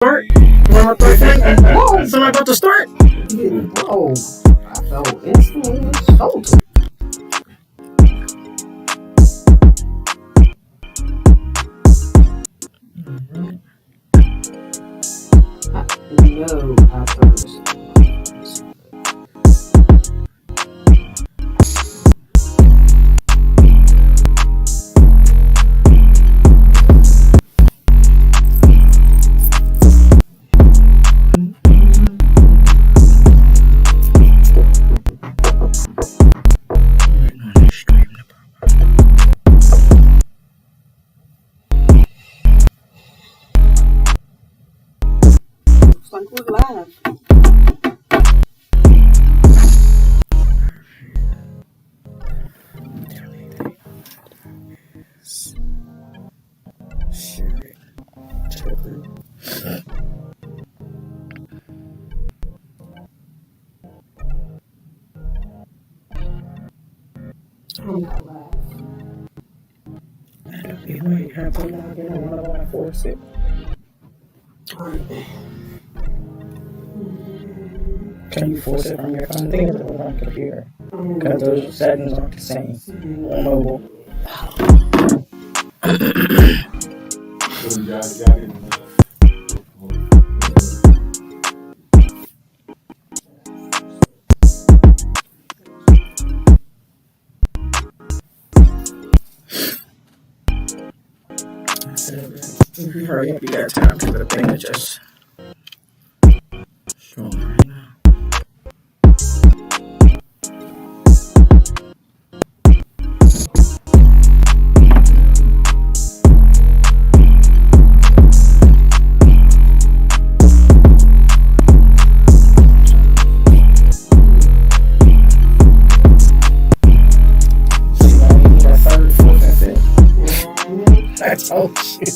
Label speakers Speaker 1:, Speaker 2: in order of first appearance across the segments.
Speaker 1: Start? Whoa, somebody about to start?
Speaker 2: Whoa, I felt instantly insulted. No, I promise. Looks like we're live. I'm not live.
Speaker 1: You might have to log in. I don't want to force it. Can you force it from your phone? I think it's on your computer. Because those settings aren't the same on mobile. If you hurry up, you got time to the thing to just show me right now. I told you.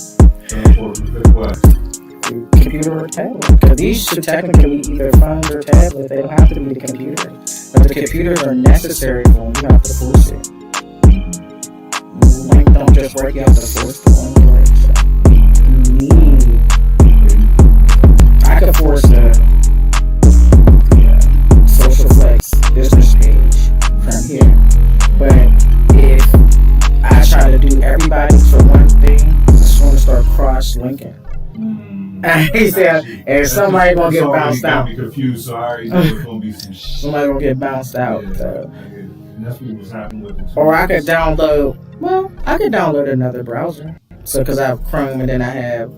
Speaker 1: Computer or tablet. Because these should technically be either phones or tablets. They don't have to be the computers. But the computers are necessary for them. You have to force it. Like, don't just work, you have to force the one I could force the social flex business page from here. But if I try to do everybody for one thing, I just want to start cross-linking. He said, and somebody gonna get bounced out.
Speaker 3: Confused, so I already know it's gonna be some shit.
Speaker 1: Somebody gonna get bounced out.
Speaker 3: Yeah,
Speaker 1: So.
Speaker 3: and that's what was happening with the
Speaker 1: Or I could download. Well, I could download another browser. So, because I have Chrome and then I have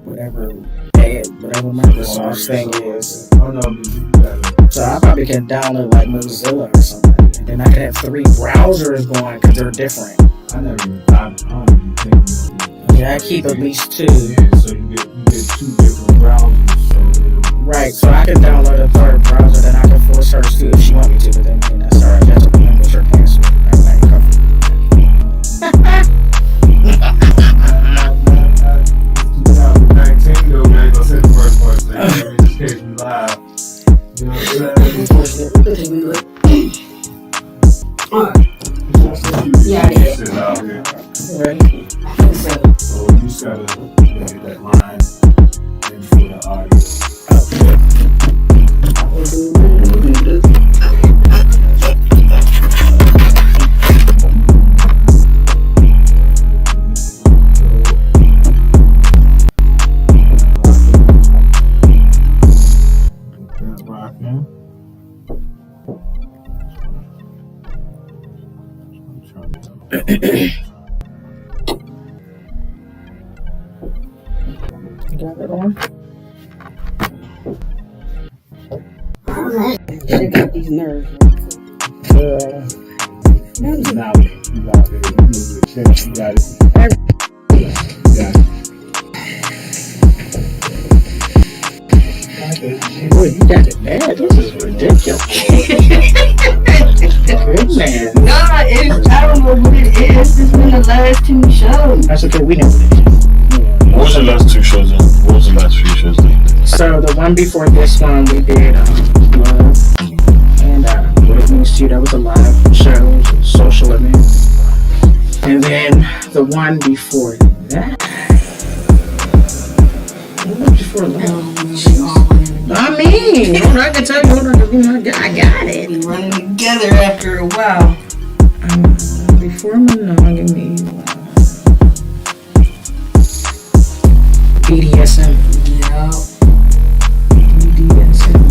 Speaker 1: whatever Microsoft's thing is.
Speaker 3: Oh no, you gotta.
Speaker 1: So I probably can download like Mozilla or something. And then I could have 3 browsers going because they're different.
Speaker 3: I don't even think.
Speaker 1: Yeah, I keep at least 2.
Speaker 3: Yeah, so you get 2 different browsers. So
Speaker 1: right, so I can download a 3rd browser, then I can force her to if she want me to, but then that's alright. That's what I'm her password. Everybody comfortable.
Speaker 3: 2019 though, man. I said the first part. So, in this case, we live. You know what I'm saying?
Speaker 2: Yeah, yeah.
Speaker 3: Sit out here.
Speaker 1: Ready?
Speaker 3: So you just gotta get that line in for the audio. Rocking.
Speaker 1: Got it on?
Speaker 2: Shake out these nerves.
Speaker 3: Now you got it. You got it. You got it.
Speaker 1: Boy, you got it bad. This is ridiculous. Good man.
Speaker 2: God, I don't know what it is. This has been the last 2 shows.
Speaker 1: That's okay, we know what it is.
Speaker 4: What was the last 2 shows then? What was the last few shows then?
Speaker 1: So the one before this one we did Love. And what it means to you, that was a live show, it was a social event. And then the one before that Before lunch. I mean, I can tell you, I got it.
Speaker 2: We running together after a while.
Speaker 1: Before monogamy. BDSM.
Speaker 2: Yeah.
Speaker 1: BDSM.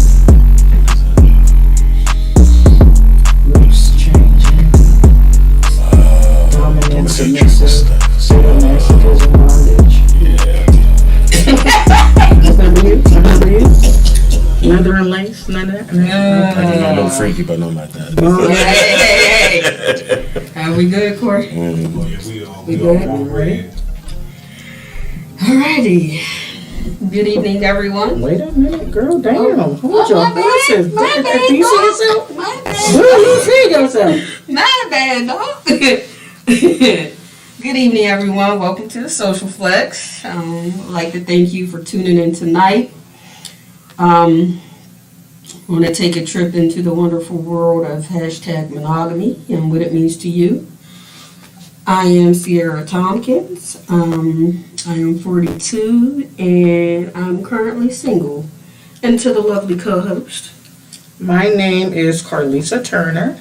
Speaker 1: Loops changing. Dominant, submissive, sadomasochism, bondage. Remember you? Leather and lace? None of that?
Speaker 4: I'm a little freaky, but not like that.
Speaker 2: Hey. Are we good, Corey?
Speaker 3: We all ready.
Speaker 2: Alrighty. Good evening, everyone.
Speaker 1: Wait a minute, girl. Damn. Hold your
Speaker 2: my bad,
Speaker 1: horses.
Speaker 2: my bad,
Speaker 1: Do you see yourself?
Speaker 2: My
Speaker 1: Do you see yourself?
Speaker 2: My bad, dog. Good evening, everyone. Welcome to the Social Flex. I'd like to thank you for tuning in tonight. I want to take a trip into the wonderful world of hashtag monogamy and what it means to you. I am Sierra Tompkins. I am 42 and I'm currently single. And to the lovely co-host.
Speaker 1: My name is Carlisa Turner.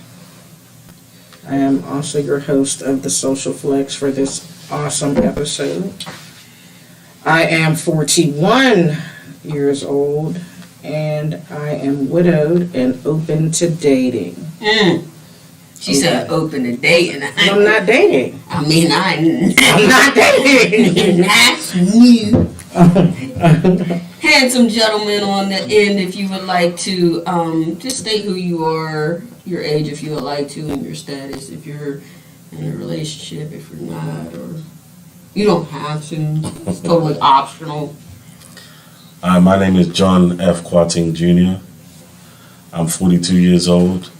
Speaker 1: I am also your host of the Social Flex for this awesome episode. I am 41 years old and I am widowed and open to dating.
Speaker 2: She said open to dating.
Speaker 1: I'm not dating.
Speaker 2: I mean,
Speaker 1: I'm not dating.
Speaker 2: That's new. Handsome gentleman on the end, if you would like to just state who you are, your age if you would like to, and your status if you're in a relationship, if you're not, or you don't have to. It's totally optional.
Speaker 4: My name is John F. Quating Jr. I'm 42 years old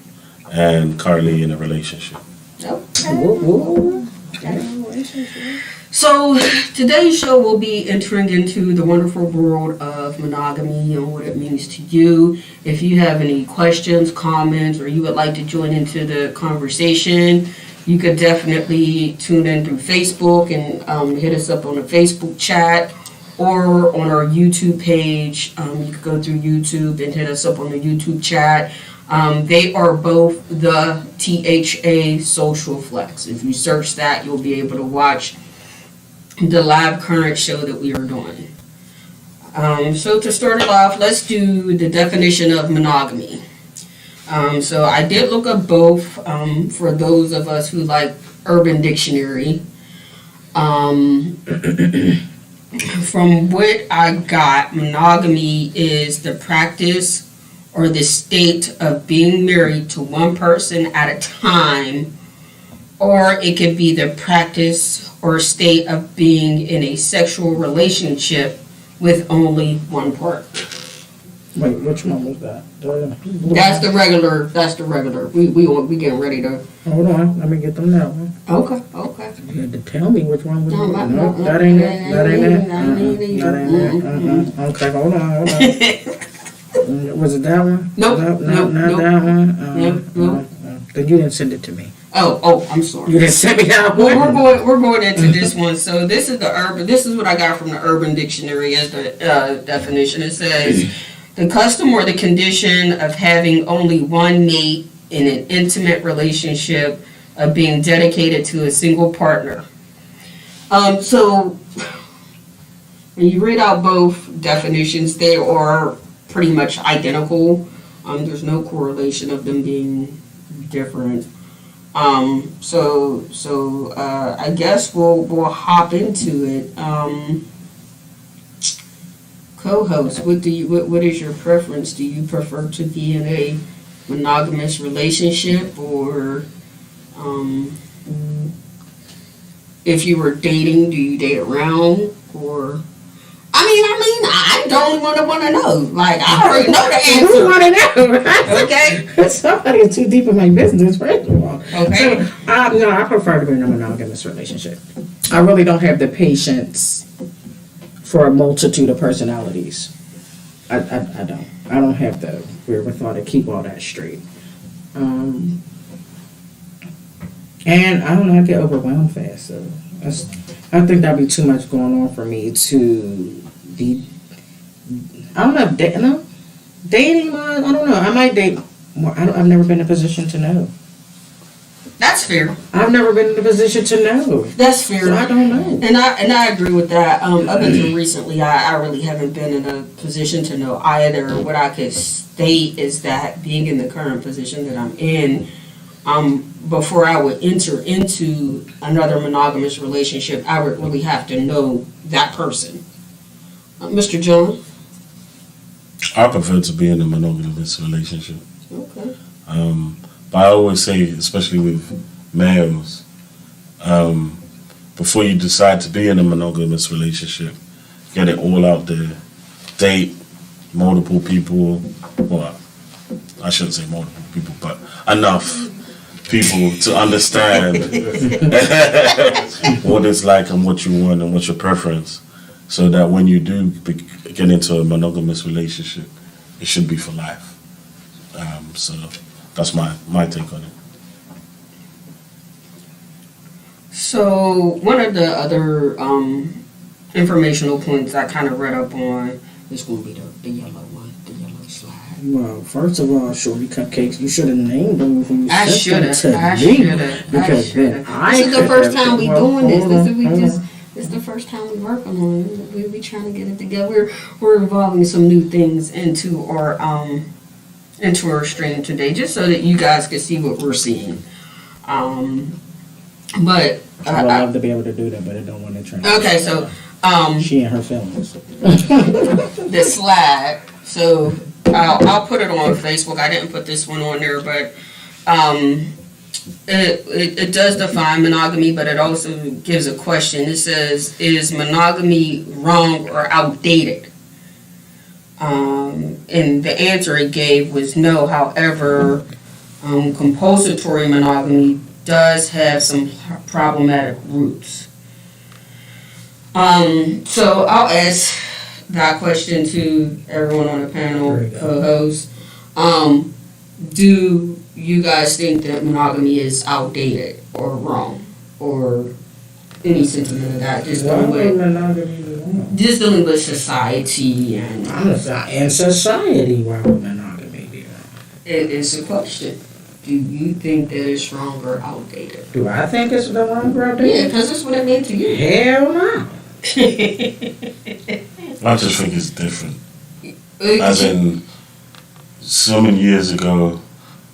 Speaker 4: and currently in a relationship.
Speaker 1: Woo-woo.
Speaker 2: So today's show will be entering into the wonderful world of monogamy and what it means to you. If you have any questions, comments, or you would like to join into the conversation, you could definitely tune in through Facebook and hit us up on the Facebook chat or on our YouTube page. You could go through YouTube and hit us up on the YouTube chat. They are both the THA Social Flex. If you search that, you'll be able to watch the live current show that we are doing. So to start it off, let's do the definition of monogamy. So I did look up both for those of us who like Urban Dictionary. From what I got, monogamy is the practice or the state of being married to one person at a time, or it could be the practice or state of being in a sexual relationship with only one partner.
Speaker 1: Wait, which one was that?
Speaker 2: That's the regular. We getting ready to.
Speaker 1: Hold on, let me get them that one.
Speaker 2: Okay.
Speaker 1: You had to tell me which one was
Speaker 2: No,
Speaker 1: it.
Speaker 2: no,
Speaker 1: That ain't it.
Speaker 2: that ain't it.
Speaker 1: That ain't it. Okay, hold on. Was it that one?
Speaker 2: Nope,
Speaker 1: Not
Speaker 2: nope.
Speaker 1: that one.
Speaker 2: Nope.
Speaker 1: Then you didn't send it to me.
Speaker 2: Oh, I'm sorry.
Speaker 1: You didn't send me that one.
Speaker 2: Well, we're going into this one. So this is what I got from the Urban Dictionary as the definition. It says the custom or the condition of having only one mate in an intimate relationship, of being dedicated to a single partner. So when you read out both definitions, they are pretty much identical. There's no correlation of them being different. So I guess we'll hop into it. Co-host, what is your preference? Do you prefer to be in a monogamous relationship, or if you were dating, do you date around, or? I don't want to know. Like, I already know the answer.
Speaker 1: Who want to know?
Speaker 2: Okay.
Speaker 1: Somebody is too deep in my business, first of all.
Speaker 2: Okay.
Speaker 1: So, I prefer to be in a monogamous relationship. I really don't have the patience for a multitude of personalities. I don't. I don't have the wherewithal to keep all that straight. And I don't know, I get overwhelmed fast. So I think that'd be too much going on for me to be I don't know. No, dating. I don't know. I might date more. I've never been in a position to know.
Speaker 2: That's fair.
Speaker 1: I've never been in a position to know.
Speaker 2: That's fair.
Speaker 1: So I don't know.
Speaker 2: And I agree with that. Up until recently, I really haven't been in a position to know either. What I could state is that being in the current position that I'm in, before I would enter into another monogamous relationship, I would really have to know that person. Mr. John?
Speaker 4: I prefer to be in a monogamous relationship.
Speaker 2: Okay.
Speaker 4: But I always say, especially with males, before you decide to be in a monogamous relationship, get it all out there. Date multiple people. Well, I shouldn't say multiple people, but enough people to understand what it's like and what you want and what's your preference, so that when you do get into a monogamous relationship, it should be for life. So that's my take on it.
Speaker 2: So one of the other informational points I kind of read up on is going to be the yellow one, the yellow slide.
Speaker 1: Well, first of all, Shorty Cupcakes, you should have named them when you
Speaker 2: I
Speaker 1: sent them
Speaker 2: should
Speaker 1: to
Speaker 2: have.
Speaker 1: me. Because then
Speaker 2: This is the first time we doing this.
Speaker 1: This
Speaker 2: This is the first time we working on it. We trying to get it together. We're evolving some new things into our stream today, just so that you guys can see what we're seeing. But
Speaker 1: I would love to be able to do that, but I don't want to train.
Speaker 2: okay, so
Speaker 1: She and her feelings.
Speaker 2: the slide. So I'll put it on Facebook. I didn't put this one on there, but it does define monogamy, but it also gives a question. It says, is monogamy wrong or outdated? And the answer it gave was no. However, compulsory monogamy does have some problematic roots. So I'll ask that question to everyone on the panel, co-hosts. Do you guys think that monogamy is outdated or wrong, or any sentiment of that? Just dealing with society and
Speaker 1: society. Why would monogamy be wrong?
Speaker 2: it's a question. Do you think that it's wrong or outdated?
Speaker 1: Do I think it's the wrong or outdated?
Speaker 2: Yeah, because that's what it meant to you.
Speaker 1: Hell no.
Speaker 4: I just think it's different. As in, so many years ago,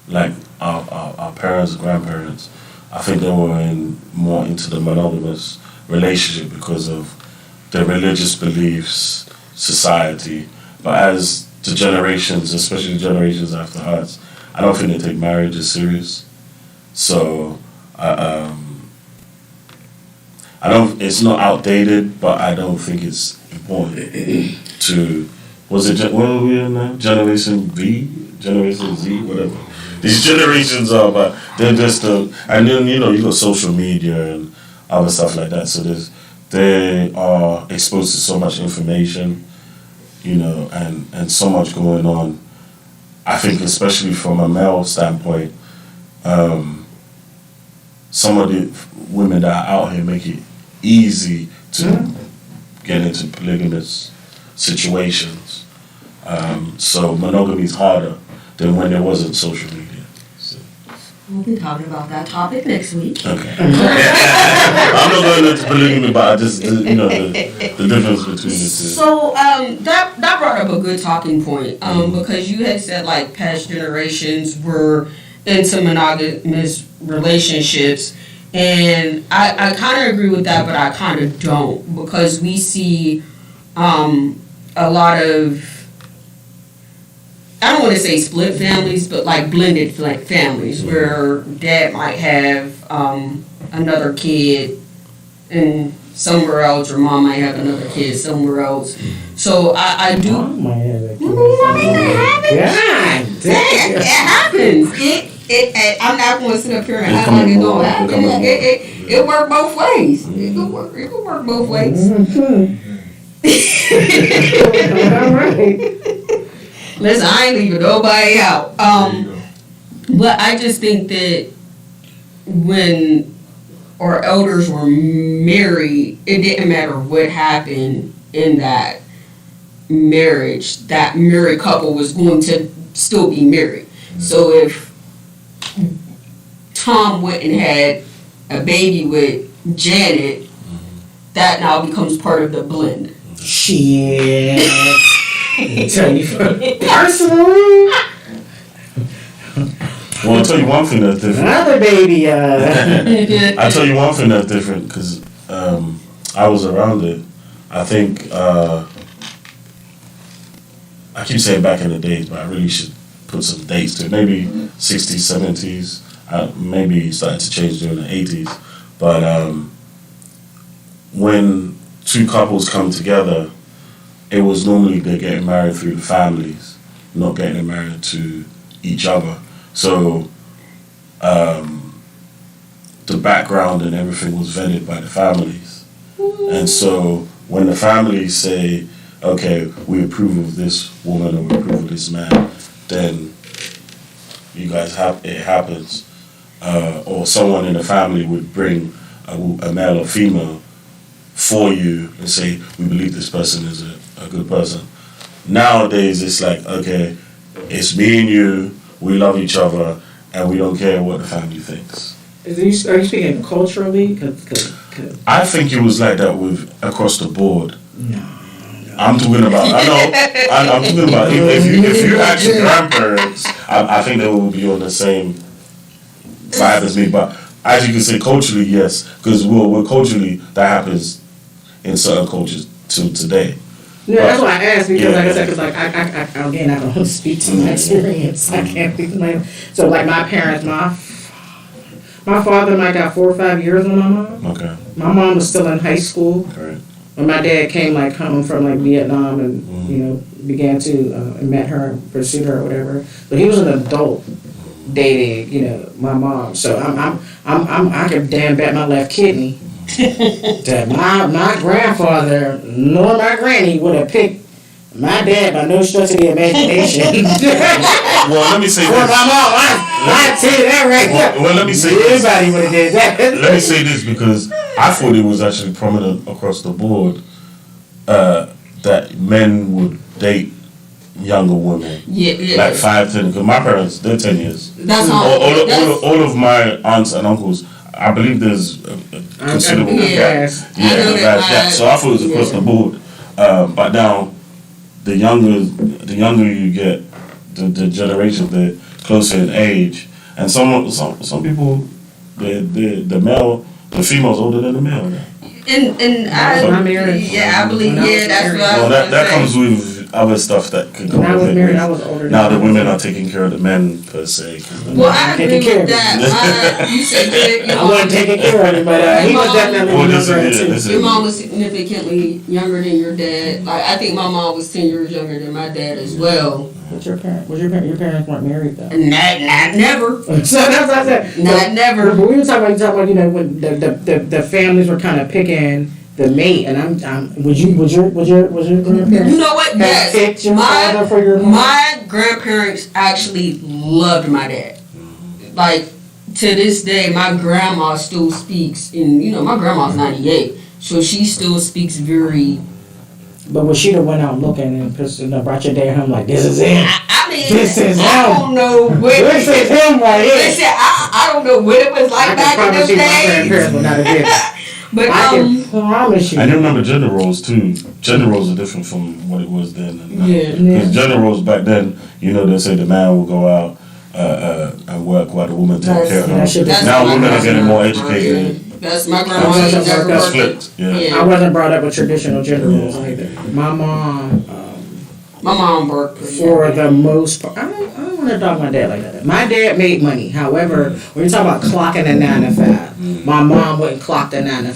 Speaker 4: like our parents, grandparents, I think they were more into the monogamous relationship because of their religious beliefs, society. But as the generations, especially the generations after us, I don't think they take marriage as serious. So I don't. It's not outdated, but I don't think it's important to. Was it what are we in now? Generation V, Generation Z, whatever. These generations are, but they're just and then you got social media and other stuff like that. So they are exposed to so much information, and so much going on. I think especially from a male standpoint, some of the women that are out here make it easy to get into polygamous situations. So monogamy is harder than when there wasn't social media. So.
Speaker 2: We'll be talking about that topic next week.
Speaker 4: Okay. I'm not going into polygamy, but I just, the difference between the two.
Speaker 2: So that brought up a good talking point because you had said like past generations were into monogamous relationships, and I kind of agree with that, but I kind of don't, because we see a lot of, I don't want to say split families, but like blended families where dad might have another kid and somewhere else, or mom might have another kid somewhere else. So I do.
Speaker 1: Mom might have a kid.
Speaker 2: It happens. I'm not going to sit up here and act like it don't happen. It works both ways. It could work both ways.
Speaker 1: All right.
Speaker 2: Listen, I ain't leaving nobody out. But I just think that when our elders were married, it didn't matter what happened in that. marriage, that married couple was going to still be married. So if Tom went and had a baby with Janet, that now becomes part of the blend.
Speaker 1: Shit. I tell you personally.
Speaker 4: Well, I'll tell you one thing that's different.
Speaker 1: Another baby.
Speaker 4: I'll tell you one thing that's different because I was around it. I think I keep saying back in the days, but I really should put some dates to it. Maybe 60s, 70s. Maybe started to change during the 80s. But when two couples come together, it was normally they're getting married through the families, not getting married to each other. So the background and everything was vetted by the families. And so when the families say, okay, we approve of this woman or we approve of this man, then you guys it happens. Or someone in the family would bring a male or female for you and say, we believe this person is a good person. Nowadays, it's like, okay, it's me and you, we love each other, and we don't care what the family thinks.
Speaker 1: Are you speaking culturally?
Speaker 4: I think it was like that with across the board.
Speaker 1: No.
Speaker 4: I'm talking about, I'm talking about, if you ask your grandparents, I think they will be on the same vibe as me, but as you can say, culturally, yes, because we're culturally, that happens in certain cultures till today.
Speaker 1: Yeah, that's why I asked, because like I said, because like I again, I don't speak to my experience. I can't speak to my, so like my parents, my father might got 4 or 5 years on my mom.
Speaker 4: Okay.
Speaker 1: My mom was still in high school.
Speaker 4: Right.
Speaker 1: When my dad came like home from like Vietnam and you know began to and met her and pursued her or whatever, but he was an adult dating my mom. So I could damn bet my left kidney that my grandfather nor my granny would have picked my dad by no stretch of the imagination.
Speaker 4: Well, let me say
Speaker 1: For
Speaker 4: this.
Speaker 1: my mom, I tell you that right now.
Speaker 4: Well, let me say this.
Speaker 1: Everybody would have did that.
Speaker 4: Let me say this because I thought it was actually prominent across the board that men would date younger women.
Speaker 2: Yeah.
Speaker 4: Like 5, 10, because my parents, they're 10 years.
Speaker 2: That's
Speaker 4: All of my aunts and uncles, I believe there's a considerable gap.
Speaker 1: Yes.
Speaker 4: Yeah, so I thought it was across the board. But now, the younger you get, the generation, the closer in age, and some people, the female's older than the male.
Speaker 2: And I believe that's what I was
Speaker 4: that comes with other stuff that could go
Speaker 1: When I was
Speaker 4: with it.
Speaker 1: married, I was older.
Speaker 4: Now the women are taking care of the men per se.
Speaker 2: Well, I agree with that. You said that
Speaker 1: I wasn't taking care of him, but he was definitely younger too.
Speaker 2: Your mom was significantly younger than your dad. Like I think my mom was 10 years younger than my dad as well.
Speaker 1: But your parents weren't married though.
Speaker 2: Not never.
Speaker 1: So that's what I said.
Speaker 2: Not never.
Speaker 1: But we were talking about when the families were kind of picking the mate, and was your grandparents?
Speaker 2: You know what? Yes.
Speaker 1: Picked your father for your mom?
Speaker 2: My grandparents actually loved my dad. Like to this day, my grandma still speaks, and my grandma's 98, so she still speaks very.
Speaker 1: But was she the one out looking and brought your dad home like, this is him?
Speaker 2: I mean,
Speaker 1: this is him.
Speaker 2: I don't know what.
Speaker 1: This is him right here.
Speaker 2: Listen, I don't know what it was like back in those
Speaker 1: my
Speaker 2: days.
Speaker 1: grandparents would not have did that.
Speaker 2: But
Speaker 1: I can promise you.
Speaker 4: And you remember gender roles too. Gender roles are different from what it was then. And now.
Speaker 2: Yeah.
Speaker 4: Because gender roles back then, they say the man will go out and work while the woman takes care of him. Now women are getting more educated.
Speaker 2: That's my grandma.
Speaker 1: That's
Speaker 4: flipped. Yeah.
Speaker 1: I wasn't brought up with traditional gender roles like that. My mom
Speaker 2: worked
Speaker 1: for the most part. I don't want to talk my dad like that. My dad made money. However, when you talk about clocking a 9 to 5, my mom wouldn't clock the 9 to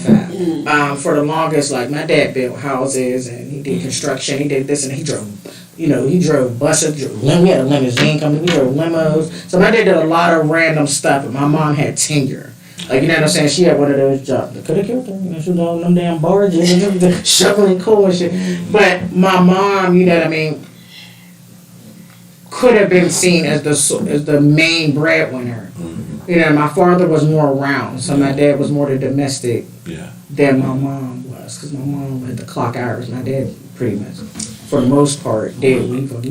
Speaker 1: 5. For the longest, like my dad built houses and he did construction. He did this and he drove. He drove buses. We had a limousine company. We drove limos. So my dad did a lot of random stuff, and my mom had tenure. Like, you know what I'm saying? She had one of those jobs that could have killed her. She was on them damn barges and shoveling coal and shit. But my mom, you know what I mean, could have been seen as the main breadwinner. My father was more around, so my dad was more the domestic than my mom was, because my mom had the clock hours. My dad pretty much for the most part, dead legal.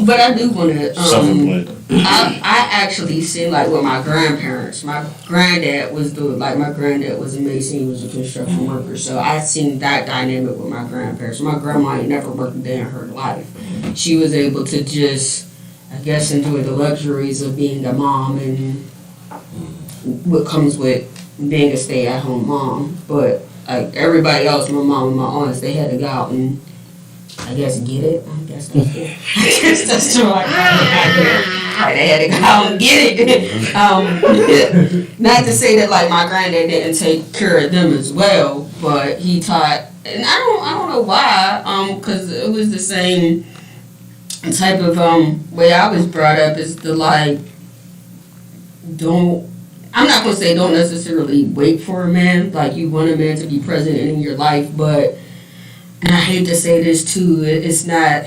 Speaker 2: But I do want to.
Speaker 4: Self-employed.
Speaker 2: I actually see like with my grandparents. My granddad was a mason. He was a construction worker. So I seen that dynamic with my grandparents. My grandma ain't never worked a day in her life. She was able to just, I guess, enjoy the luxuries of being a mom and what comes with being a stay-at-home mom. But like everybody else, my mom and my aunts, they had to go out and, I guess, get it. I guess that's it. I guess that's true. Like, they had to go out and get it. Not to say that like my granddad didn't take care of them as well, but he taught, and I don't know why, because it was the same type of way I was brought up is to like I'm not gonna say don't necessarily wait for a man, like you want a man to be present in your life, but, and I hate to say this too, it's not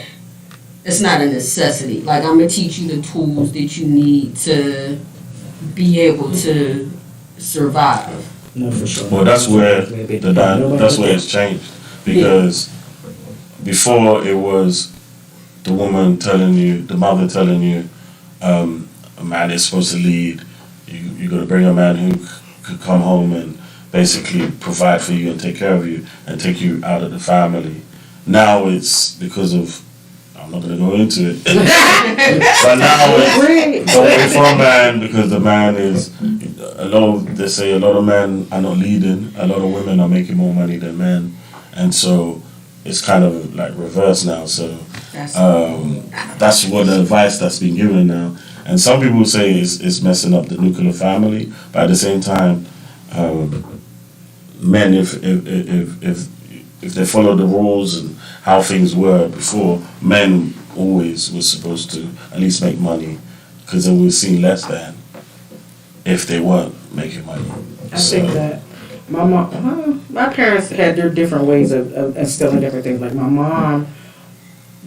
Speaker 2: a necessity. Like I'm gonna teach you the tools that you need to be able to survive.
Speaker 1: No, for sure.
Speaker 4: Well, that's where it's changed, because before it was the woman telling you, the mother telling you, a man is supposed to lead. You got to bring a man who could come home and basically provide for you and take care of you and take you out of the family. Now it's because of, I'm not going to go into it, but now it's away from man, because the man is, they say a lot of men are not leading, a lot of women are making more money than men, and so it's kind of like reverse now. So that's what the advice that's been given now. And some people say it's messing up the nuclear family, but at the same time, men, if they follow the rules and how things were before, men always were supposed to at least make money, because they were seen less than if they weren't making money.
Speaker 1: I think that my parents had their different ways of instilling different things. Like my mom,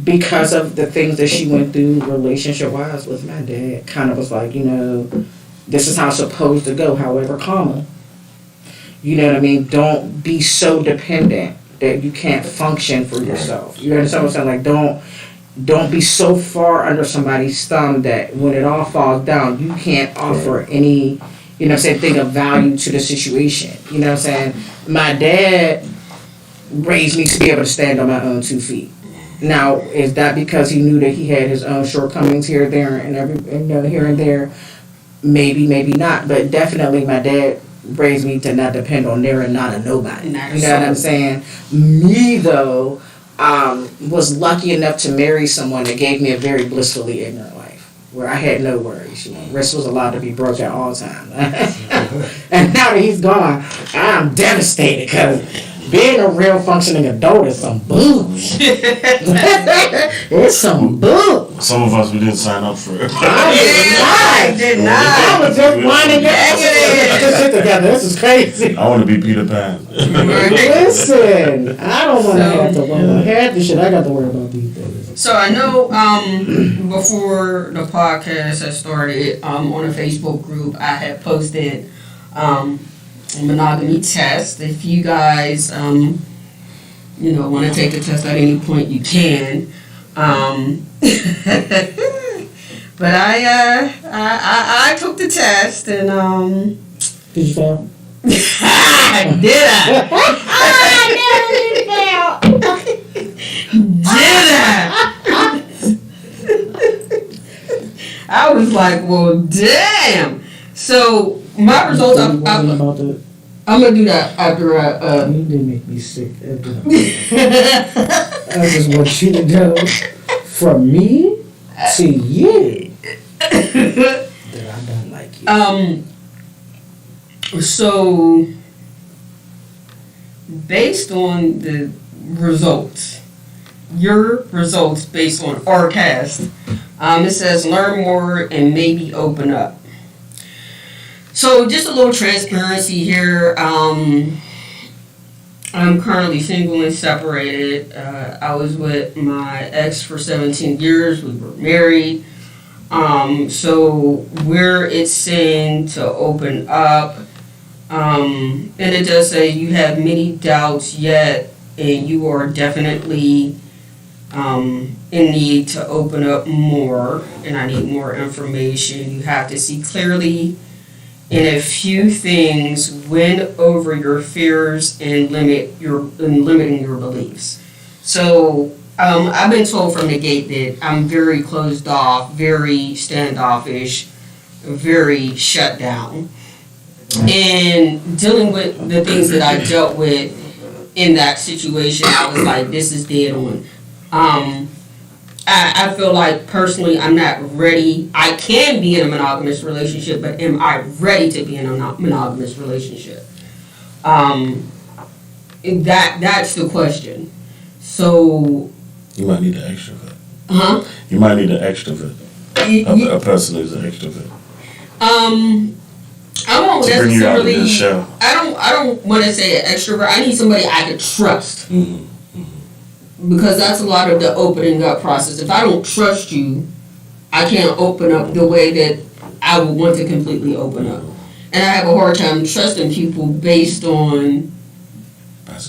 Speaker 1: because of the things that she went through relationship-wise with my dad, kind of was like, this is how it's supposed to go, however common. You know what I mean? Don't be so dependent that you can't function for yourself. You understand what I'm saying? Like, don't be so far under somebody's thumb that when it all falls down, you can't offer any, thing of value to the situation. You know what I'm saying? My dad raised me to be able to stand on my own 2 feet. Now, is that because he knew that he had his own shortcomings here, there, and here and there? Maybe, maybe not. But definitely, my dad raised me to not depend on there and not a nobody. You know what I'm saying? Me, though, was lucky enough to marry someone that gave me a very blissfully ignorant life, where I had no worries. Wrist was allowed to be broke at all times. And now that he's gone, I'm devastated, because being a real functioning adult is some booze. It's some booze.
Speaker 4: Some of us, we didn't sign up for it.
Speaker 1: I did not. I was just wanting to get this shit together. This is crazy.
Speaker 4: I want to be Peter Pan.
Speaker 1: Listen, I don't want to have to worry. Half the shit I got to worry about these days.
Speaker 2: So I know before the podcast had started, on a Facebook group, I had posted monogamy test. If you guys want to take the test at any point, you can. But I took the test, and
Speaker 1: did you fail?
Speaker 2: Did I? Did I was like, well, damn. So my results, I'm gonna do that after
Speaker 1: you did make me sick. I just want you to know, from me to you, that I don't like you.
Speaker 2: So based on the results, your results based on our cast, it says learn more and maybe open up. So just a little transparency here. I'm currently single and separated. I was with my ex for 17 years. We were married. So where it's saying to open up, and it does say you have many doubts yet, and you are definitely in need to open up more, and I need more information. You have to see clearly in a few things, win over your fears and limiting your beliefs. So I've been told from the gate that I'm very closed off, very standoffish, very shut down. And dealing with the things that I dealt with in that situation, I was like, this is dead on. I feel like personally I'm not ready. I can be in a monogamous relationship, but am I ready to be in a monogamous relationship? That's the question. So
Speaker 4: you might need an extrovert.
Speaker 2: Huh?
Speaker 4: You might need an extrovert. A person who's an extrovert.
Speaker 2: I won't
Speaker 4: to bring you out of
Speaker 2: necessarily.
Speaker 4: this show.
Speaker 2: I don't want to say an extrovert. I need somebody I could trust.
Speaker 4: Mm-hmm.
Speaker 2: Because that's a lot of the opening up process. If I don't trust you, I can't open up the way that I would want to completely open up. And I have a hard time trusting people based on
Speaker 4: past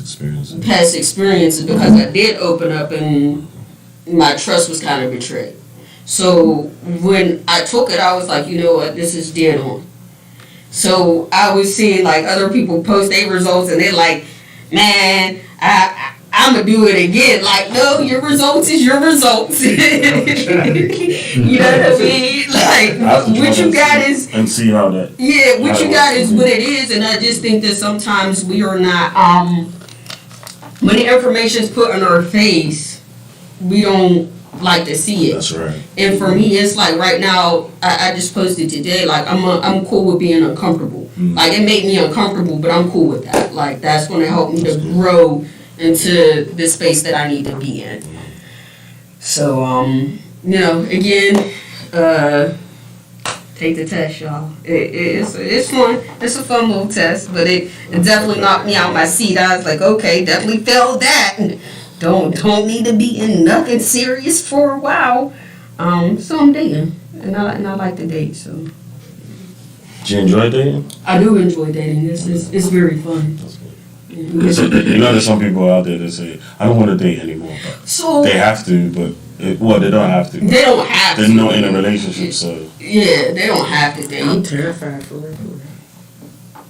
Speaker 4: experiences
Speaker 2: because I did open up and my trust was kind of betrayed. So when I took it, I was like, you know what, this is dead on. So I was seeing like other people post their results and they're like, man, I'm going to do it again. Like, no, your results is your results. You know what I mean? Like, what you got is...
Speaker 4: And see how that...
Speaker 2: Yeah, what you got is what it is. And I just think that sometimes we are not... when the information is put in our face, we don't like to see it.
Speaker 4: That's right.
Speaker 2: And for me, it's like right now, I just posted today, like, I'm cool with being uncomfortable. Mm. Like, it made me uncomfortable, but I'm cool with that. Like, that's going to help me to grow into the space that I need to be in. So, you know, again, take the test, y'all. It's fun. It's a fun little test, but it definitely knocked me out my seat. I was like, okay, definitely failed that. Don't need to be in nothing serious for a while. So I'm dating, and I like to date. So.
Speaker 4: Do you enjoy dating?
Speaker 2: I do enjoy dating. It's very fun.
Speaker 4: That's good. You know, there's some people out there that say, I don't want to date anymore. But so they have to, but they don't have to.
Speaker 2: They don't have to.
Speaker 4: They're not in a relationship, so.
Speaker 2: Yeah, they don't have to date.
Speaker 1: I'm terrified for it.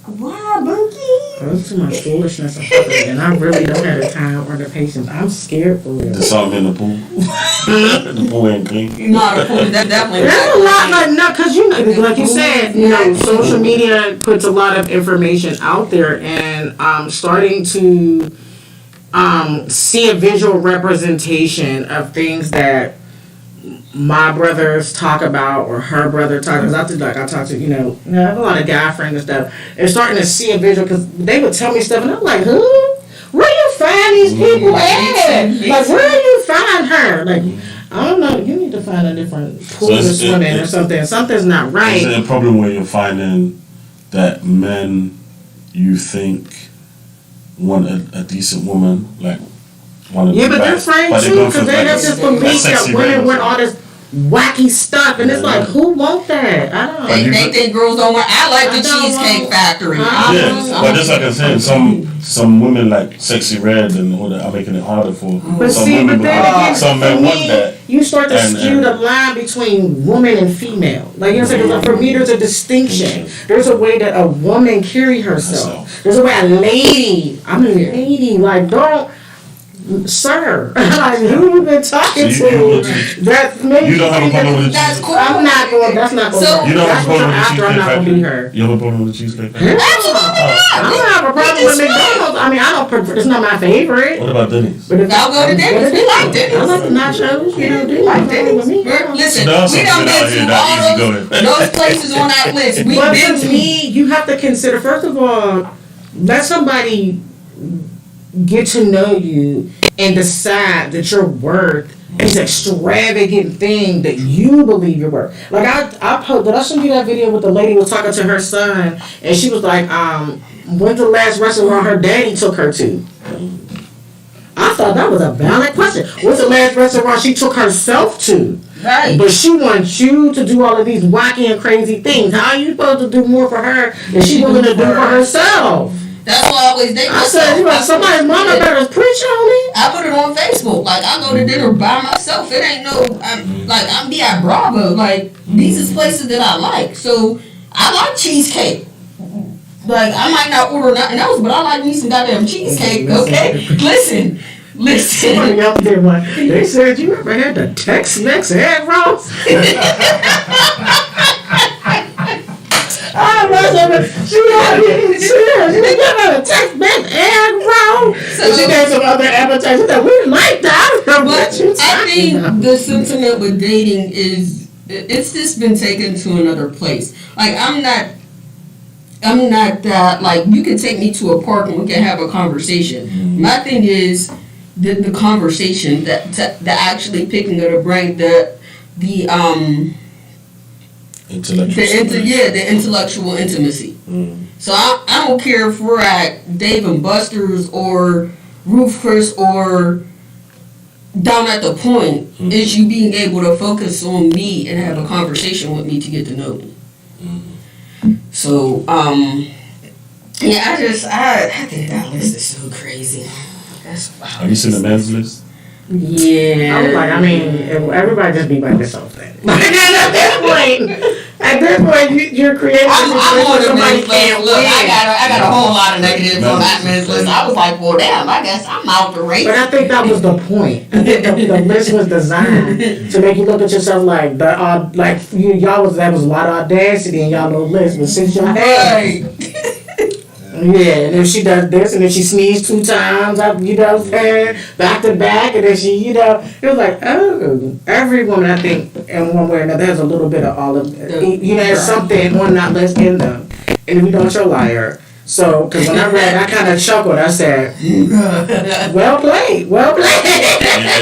Speaker 2: Why, Bunky?
Speaker 1: That's too much foolishness and I really don't have the time or the patience. I'm scared for it.
Speaker 4: There's something in the pool. The pool ain't clean.
Speaker 2: No, the pool is definitely.
Speaker 1: There's a lot, like, no, because like you said, you know, social media puts a lot of information out there, and starting to see a visual representation of things that my brothers talk about or her brother talk, because I talk to, you know, I have a lot of guy friends and stuff, and starting to see a visual, because they would tell me stuff and I'm like, who? Where you find these people at? Like, where you find her? Like, I don't know, you need to find a different pool to swim in or something. Something's not right.
Speaker 4: Is it a problem where you're finding that men you think want a decent woman, like,
Speaker 1: yeah, but they're afraid too, because they have this belief that women want all this wacky stuff, and it's like, who want that? I don't know.
Speaker 2: They think girls don't want. I like the Cheesecake Factory.
Speaker 4: Yeah, but just like I'm saying, some women like Sexy Red and all that are making it harder for
Speaker 1: but
Speaker 4: some
Speaker 1: see,
Speaker 4: women.
Speaker 1: but then again,
Speaker 4: some men want that.
Speaker 1: You start to skew the line between woman and female. Like, you know what I'm saying? For me, there's a distinction. There's a way that a woman carry herself. There's a way I'm a lady. Like, don't. Sir, like, who you been talking to? That's me.
Speaker 4: You don't have a problem with the
Speaker 2: That's cool.
Speaker 1: I'm not going. That's not going.
Speaker 2: So,
Speaker 4: you don't have a problem with the Cheesecake
Speaker 1: I'm not going to be
Speaker 4: Factory?
Speaker 1: her.
Speaker 4: You have a problem with the Cheesecake Factory?
Speaker 2: Absolutely not.
Speaker 1: I don't have a problem with McDonald's. I mean, I don't prefer. It's not my favorite.
Speaker 4: What about Denny's?
Speaker 1: But if
Speaker 2: I'll go to Denny's. We like Denny's.
Speaker 1: I like the nachos. You know, Denny's
Speaker 2: like
Speaker 1: fine with me.
Speaker 2: Listen,
Speaker 4: There are some
Speaker 2: we done
Speaker 4: shit out
Speaker 2: been
Speaker 4: here
Speaker 2: to
Speaker 4: not easy
Speaker 2: all
Speaker 4: going.
Speaker 2: those places on that list. We've
Speaker 1: But
Speaker 2: been
Speaker 1: to
Speaker 2: to.
Speaker 1: me, you have to consider, first of all, let somebody get to know you and decide that your worth is an extravagant thing that you believe you're worth. Like, did I show you that video with the lady was talking to her son, and she was like, when's the last restaurant her daddy took her to? I thought that was a valid question. What's the last restaurant she took herself to?
Speaker 2: Right.
Speaker 1: But she wants you to do all of these wacky and crazy things. How are you supposed to do more for her than she's willing to do for herself?
Speaker 2: That's why I always date
Speaker 1: I
Speaker 2: myself.
Speaker 1: said, you know, somebody's mama better preach on me.
Speaker 2: I put it on Facebook. Like, I go to dinner by myself. It ain't no, I'm be at Bravo. Like, these is places that I like. So, I like cheesecake. Like, I might not order nothing else, but I like me some goddamn cheesecake, okay? Listen.
Speaker 1: Somebody else did one. They said, you ever had the Tex-Mex egg rolls? I was she got a Tex-Mex egg roll. So she gave some other appetizers that we like that.
Speaker 2: But I think the sentiment with dating is, it's just been taken to another place. Like, I'm not that, like, you can take me to a park and we can have a conversation. Mm-hmm. My thing is the conversation, that actually picking of the brain, the intellectual intimacy. Mm. So I don't care if we're at Dave and Buster's or Ruth Chris or down at the point. Mm. Is you being able to focus on me and have a conversation with me to get to know me. Mm. So yeah, I think that list is so crazy. That's wild.
Speaker 4: Have you seen the men's list?
Speaker 2: Yeah.
Speaker 1: I was like, I mean, everybody just be like this whole thing. At this point, you're creating a situation where somebody can't win.
Speaker 2: I got a whole lot of negatives on that men's list. I was like, well, damn, I guess I'm out the race.
Speaker 1: But I think that was the point. I think the list was designed to make you look at yourself like that was a lot of audacity in y'all little list, but since y'all had yeah, and if she does this, and then she sneezed 2 times, you know, back to back, and then she, you know, it was like, oh, every woman, I think, in one way or another, has a little bit of all of it. You know, there's something on that list in them. And if you don't, you're a liar. So, because when I read, I kind of chuckled. I said, well played.
Speaker 4: It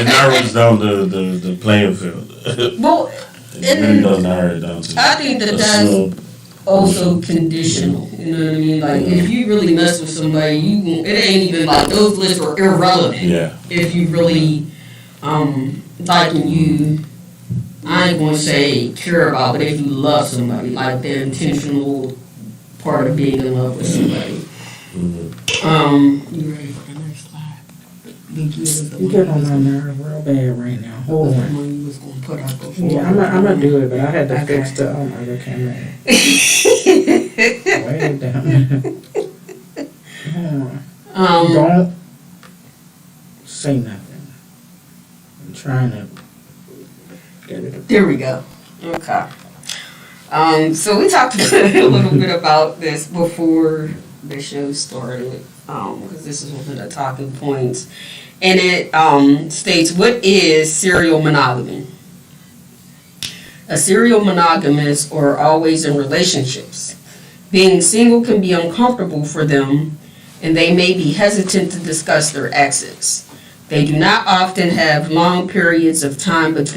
Speaker 4: narrows down the playing field.
Speaker 2: Well,
Speaker 4: it really does narrow it down to
Speaker 2: I think that's also conditional. You know what I mean? Like, if you really mess with somebody, it ain't even like, those lists are irrelevant.
Speaker 4: Yeah.
Speaker 2: If you really liking you, I ain't gonna say care about, but if you love somebody, like the intentional part of being in love with somebody. Mm-hmm. You ready for the next slide?
Speaker 1: You get on my nerve real bad right now. Hold on.
Speaker 2: You was gonna put out before.
Speaker 1: Yeah, I'm gonna do it, but I had to fix the other camera. Way down. Don't say nothing. I'm trying to get it.
Speaker 2: There we go. Okay. So we talked a little bit about this before the show started, because this is one of the talking points. And it states, what is serial monogamy? A serial monogamist are always in relationships. Being single can be uncomfortable for them, and they may be hesitant to discuss their exes. They do not often have long periods of time being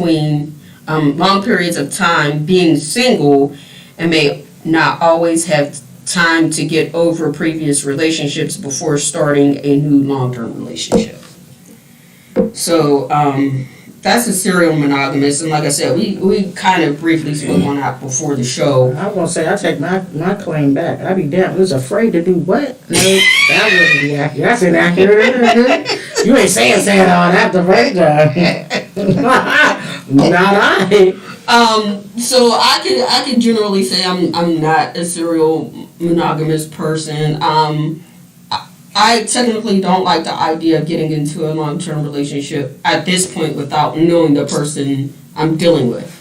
Speaker 2: single, and may not always have time to get over previous relationships before starting a new long-term relationship. So that's a serial monogamist, and like I said, we kind of briefly spoke on that before the show.
Speaker 1: I was gonna say, I take my claim back. I'd be damn, was afraid to do what? No, that wouldn't be accurate. That's inaccurate. You ain't saying all that the first time. Not I.
Speaker 2: So I can generally say I'm not a serial monogamous person. I technically don't like the idea of getting into a long-term relationship at this point without knowing the person I'm dealing with.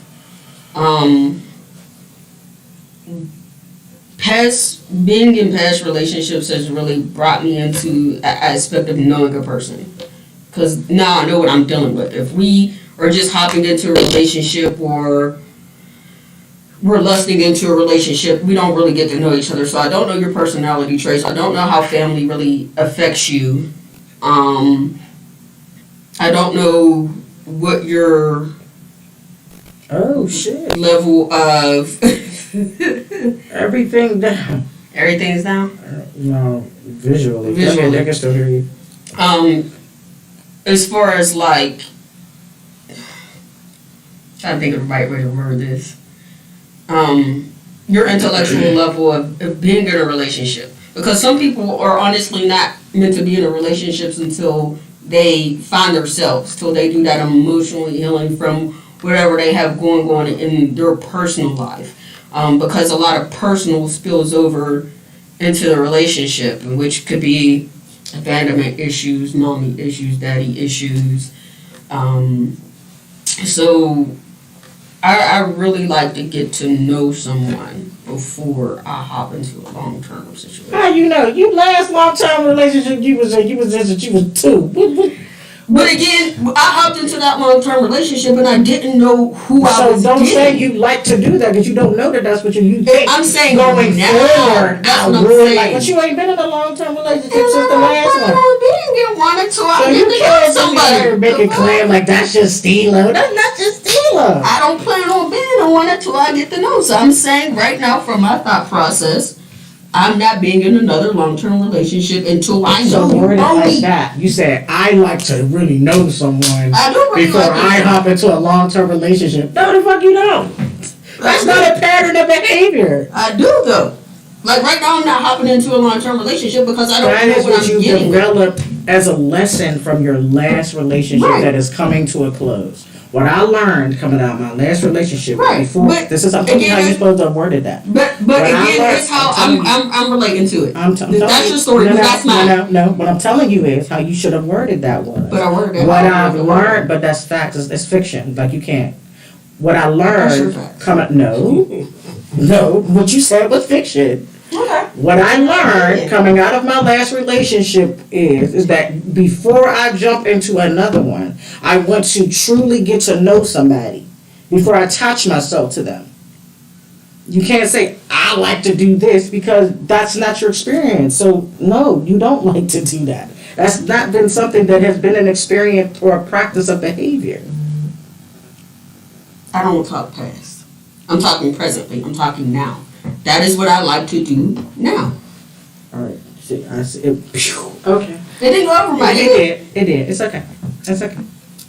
Speaker 2: Being in past relationships has really brought me into an aspect of knowing a person. Because now I know what I'm dealing with. If we are just hopping into a relationship or we're lusting into a relationship, we don't really get to know each other. So I don't know your personality traits. I don't know how family really affects you. I don't know what your level of
Speaker 1: everything down.
Speaker 2: Everything's down?
Speaker 1: No, visually. I can still hear you.
Speaker 2: As far as like, trying to think of the right way to word this. Your intellectual level of being in a relationship. Because some people are honestly not meant to be in a relationships until they find themselves, till they do that emotional healing from whatever they have going on in their personal life. Because a lot of personal spills over into the relationship, which could be abandonment issues, mommy issues, daddy issues. So I really like to get to know someone before I hop into a long-term situation.
Speaker 1: How you know? You last long-term relationship you was in, you was 2.
Speaker 2: But again, I hopped into that long-term relationship and I didn't know who I was
Speaker 1: So don't
Speaker 2: getting.
Speaker 1: say you like to do that because you don't know that's what you think.
Speaker 2: I'm saying
Speaker 1: going
Speaker 2: now.
Speaker 1: forward,
Speaker 2: That's
Speaker 1: I
Speaker 2: what I'm
Speaker 1: would
Speaker 2: saying.
Speaker 1: like. But you ain't been in a long-term relationship
Speaker 2: And
Speaker 1: since the last one.
Speaker 2: Get one or two.
Speaker 1: So
Speaker 2: I
Speaker 1: you
Speaker 2: get to know
Speaker 1: can't
Speaker 2: somebody.
Speaker 1: make it claim like that's just stealing. That's not just stealing.
Speaker 2: I don't plan on being the one until I get to know. So I'm saying right now, from my thought process, I'm not being in another long-term relationship until I know
Speaker 1: So
Speaker 2: you
Speaker 1: word it
Speaker 2: know
Speaker 1: like
Speaker 2: me.
Speaker 1: that. You said I like to really know someone
Speaker 2: I do really
Speaker 1: before
Speaker 2: like
Speaker 1: I
Speaker 2: it.
Speaker 1: hop into a long-term relationship. No, the fuck you don't. That's not a pattern of behavior.
Speaker 2: I do though. Like right now, I'm not hopping into a long-term relationship because I don't
Speaker 1: That
Speaker 2: know
Speaker 1: is
Speaker 2: what
Speaker 1: what
Speaker 2: I'm
Speaker 1: you
Speaker 2: getting.
Speaker 1: developed as a lesson from your last relationship
Speaker 2: Right.
Speaker 1: that is coming to a close. What I learned coming out of my last relationship
Speaker 2: Right,
Speaker 1: before
Speaker 2: but
Speaker 1: this is I'm telling you how
Speaker 2: again,
Speaker 1: you're supposed to have worded that.
Speaker 2: But
Speaker 1: What I
Speaker 2: again,
Speaker 1: learned-
Speaker 2: it's how
Speaker 1: I'm telling
Speaker 2: I'm relating to it.
Speaker 1: telling
Speaker 2: That's
Speaker 1: you-
Speaker 2: your story,
Speaker 1: no,
Speaker 2: but
Speaker 1: no,
Speaker 2: that's mine.
Speaker 1: No. What I'm telling you is how you should have worded that was.
Speaker 2: But I worded it
Speaker 1: What
Speaker 2: how I
Speaker 1: I've
Speaker 2: worded it.
Speaker 1: learned, but that's facts. It's fiction. Like you can't. What I
Speaker 2: That's your
Speaker 1: learned
Speaker 2: facts.
Speaker 1: no. What you said was fiction.
Speaker 2: Okay.
Speaker 1: What I learned coming out of my last relationship is that before I jump into another one, I want to truly get to know somebody before I attach myself to them. You can't say, I like to do this because that's not your experience. So, no, you don't like to do that. That's not been something that has been an experience or a practice of behavior.
Speaker 2: I don't talk past. I'm talking presently. I'm talking now. That is what I like to do now.
Speaker 1: All right. See, I see it. Okay.
Speaker 2: It didn't go over my head.
Speaker 1: It did. It's okay. It's okay.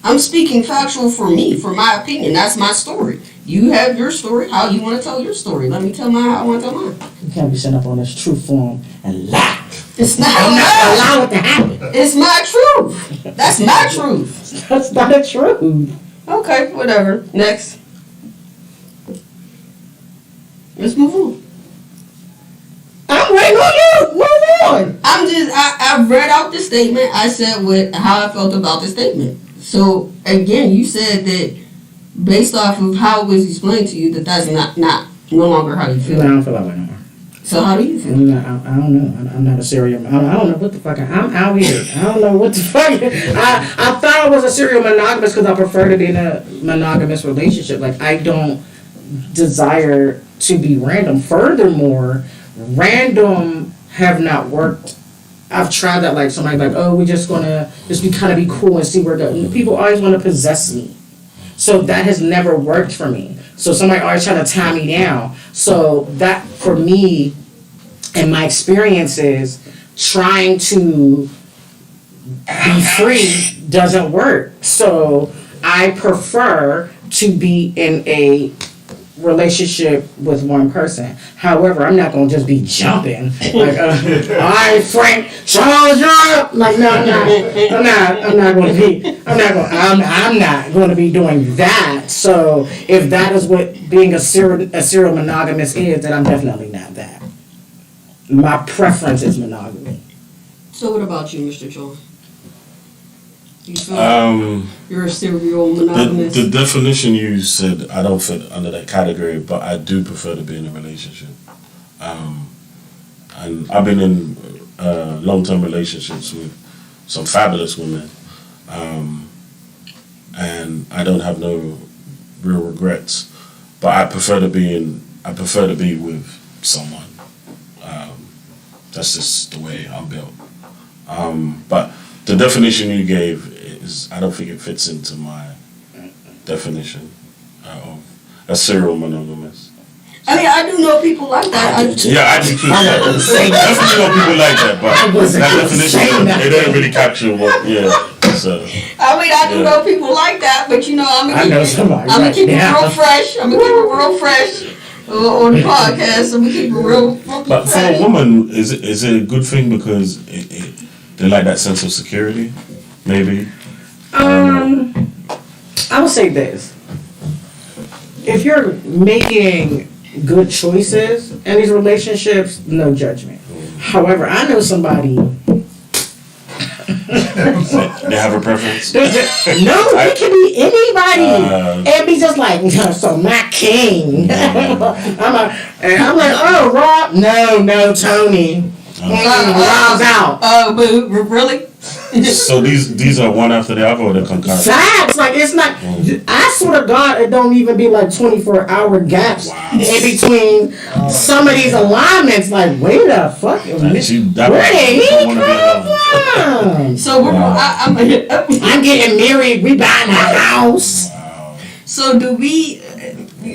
Speaker 2: I'm speaking factual for me, for my opinion. That's my story. You have your story, how you want to tell your story. Let me tell mine how I want to tell mine.
Speaker 1: You can't be sitting up on this truth form and lie.
Speaker 2: It's not
Speaker 1: I'm not
Speaker 2: mine.
Speaker 1: allow it to happen.
Speaker 2: It's my truth. That's my truth.
Speaker 1: That's not a truth.
Speaker 2: Okay, whatever. Next. Let's move on.
Speaker 1: I'm waiting on you. Move on.
Speaker 2: I read out the statement. I said how I felt about the statement. So again, you said that based off of how it was explained to you that that's not no longer how you
Speaker 1: No,
Speaker 2: feel.
Speaker 1: I don't feel that way no more.
Speaker 2: So how do you feel?
Speaker 1: I don't know. I'm not a serial. I don't know what the fuck. I'm out here. I don't know what the fuck. I thought I was a serial monogamous because I prefer to be in a monogamous relationship. Like I don't desire to be random. Furthermore, random have not worked. I've tried that. Like somebody like, oh, we're just gonna just be cool and see where it goes. People always want to possess me. So that has never worked for me. So somebody always trying to tie me down. So that for me and my experiences, trying to be free doesn't work. So I prefer to be in a relationship with one person. However, I'm not gonna just be jumping like, all right, Frank, Charles, you're up. Like, no, I'm not going to be doing that. So if that is what being a serial monogamous is, then I'm definitely not that. My preference is monogamy.
Speaker 2: So what about you, Mr. John? You feel you're a serial monogamous?
Speaker 4: The definition you said, I don't fit under that category, but I do prefer to be in a relationship. And I've been in long-term relationships with some fabulous women, and I don't have no real regrets. But I prefer to be with someone. That's just the way I'm built. But the definition you gave I don't think it fits into my definition of a serial monogamous.
Speaker 2: I mean, I do know people like that.
Speaker 4: I do too. Definitely know people like that, but that definition, it didn't really capture what, so.
Speaker 2: I mean, I do know people like that, but I'm gonna keep it real fresh. I'm gonna keep it real fresh. on the podcast, so we keep it real funky.
Speaker 4: But for a woman, is it a good thing because they like that sense of security? Maybe.
Speaker 1: I would say this: if you're making good choices in these relationships, no judgment. However, I know somebody.
Speaker 4: They have a preference?
Speaker 1: No, it can be anybody. And be just like, so my king. I'm like, oh, Rob. No, Tony. Rob's out.
Speaker 2: Oh, but really?
Speaker 1: So
Speaker 4: these are one after the other or the concurrent?
Speaker 1: Facts. Like, it's not, I swear to God, it don't even be like 24-hour gaps in between some of these alignments. Like, wait a fuck. Where did he come from?
Speaker 2: So
Speaker 1: I'm getting married. We buying a house.
Speaker 2: So do we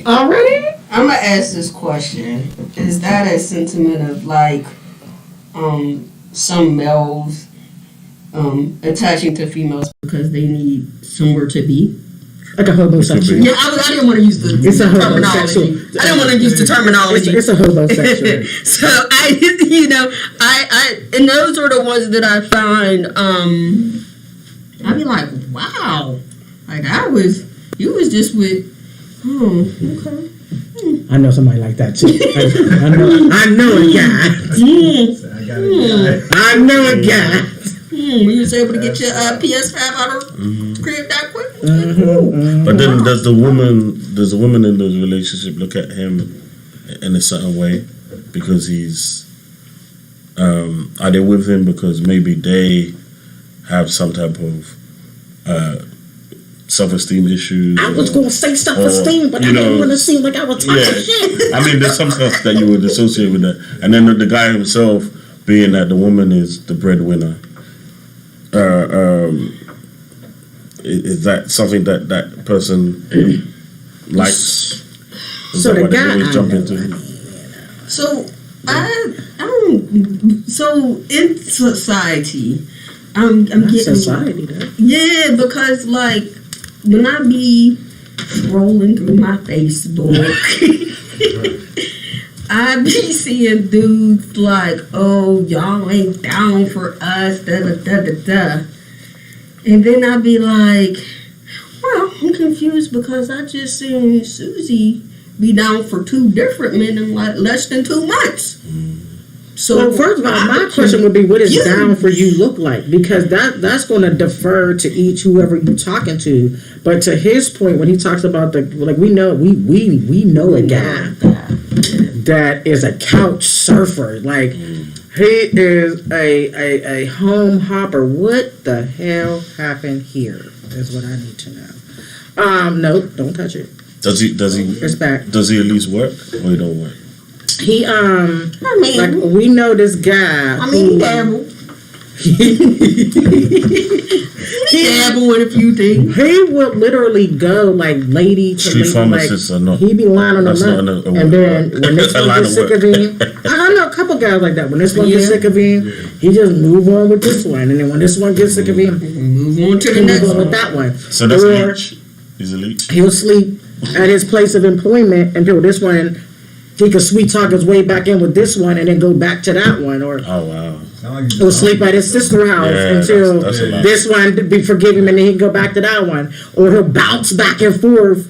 Speaker 1: already?
Speaker 2: I'm gonna ask this question: is that a sentiment of like some males attaching to females because they need somewhere to be?
Speaker 1: Like a homosexual.
Speaker 2: Yeah, I didn't want to use the terminology. I didn't want to use the terminology.
Speaker 1: It's a homosexual.
Speaker 2: So I and those are the ones that I find. I'd be like, wow, like you was just with. Oh, okay.
Speaker 1: I know somebody like that too. I know a guy. I know a guy.
Speaker 2: You was able to get your PS5 out of the crib that quick.
Speaker 4: But then does the woman in the relationship look at him in a certain way because he's are they with him because maybe they have some type of self-esteem issues?
Speaker 1: I was going to say self-esteem, but I didn't want to seem like I was talking shit.
Speaker 4: I mean, there's some stuff that you would associate with that. And then the guy himself, being that the woman is the breadwinner, is that something that person likes? Is
Speaker 1: so
Speaker 4: that
Speaker 1: the
Speaker 4: what
Speaker 1: guy
Speaker 4: they always jump into?
Speaker 2: So I don't. So in society, I'm getting
Speaker 1: society though.
Speaker 2: Yeah, because like when I be scrolling through my Facebook, I be seeing dudes like, oh, y'all ain't down for us, da da da da da. And then I be like, well, I'm confused because I just seen Susie be down for two different men in like less than 2 months. So
Speaker 1: well, first of all, my question would be, what does down for you look like? Because that's going to defer to each whoever you're talking to. But to his point, when he talks about we know a guy that is a couch surfer. Like he is a home hopper. What the hell happened here? Is what I need to know. No, don't touch it.
Speaker 4: Does he?
Speaker 1: It's back.
Speaker 4: Does he at least work or he don't work?
Speaker 1: He like we know this guy.
Speaker 2: I mean, he dabble. He dabble with a few things.
Speaker 1: He would literally go like lady to
Speaker 4: street
Speaker 1: lady.
Speaker 4: Pharmacist or no?
Speaker 1: He'd be lying on the line, and then when this one gets sick of him, I know a couple guys like that. When this one gets sick of him, he just move on with this one, and then when this one gets sick of him,
Speaker 2: move on to the next one
Speaker 1: with that one.
Speaker 4: So that's leech. He's a leech.
Speaker 1: He'll sleep at his place of employment until this one. He could sweet talk his way back in with this one and then go back to that one. Or he'll sleep at his sister's house until this one be forgive him and then he can go back to that one. Or he'll bounce back and forth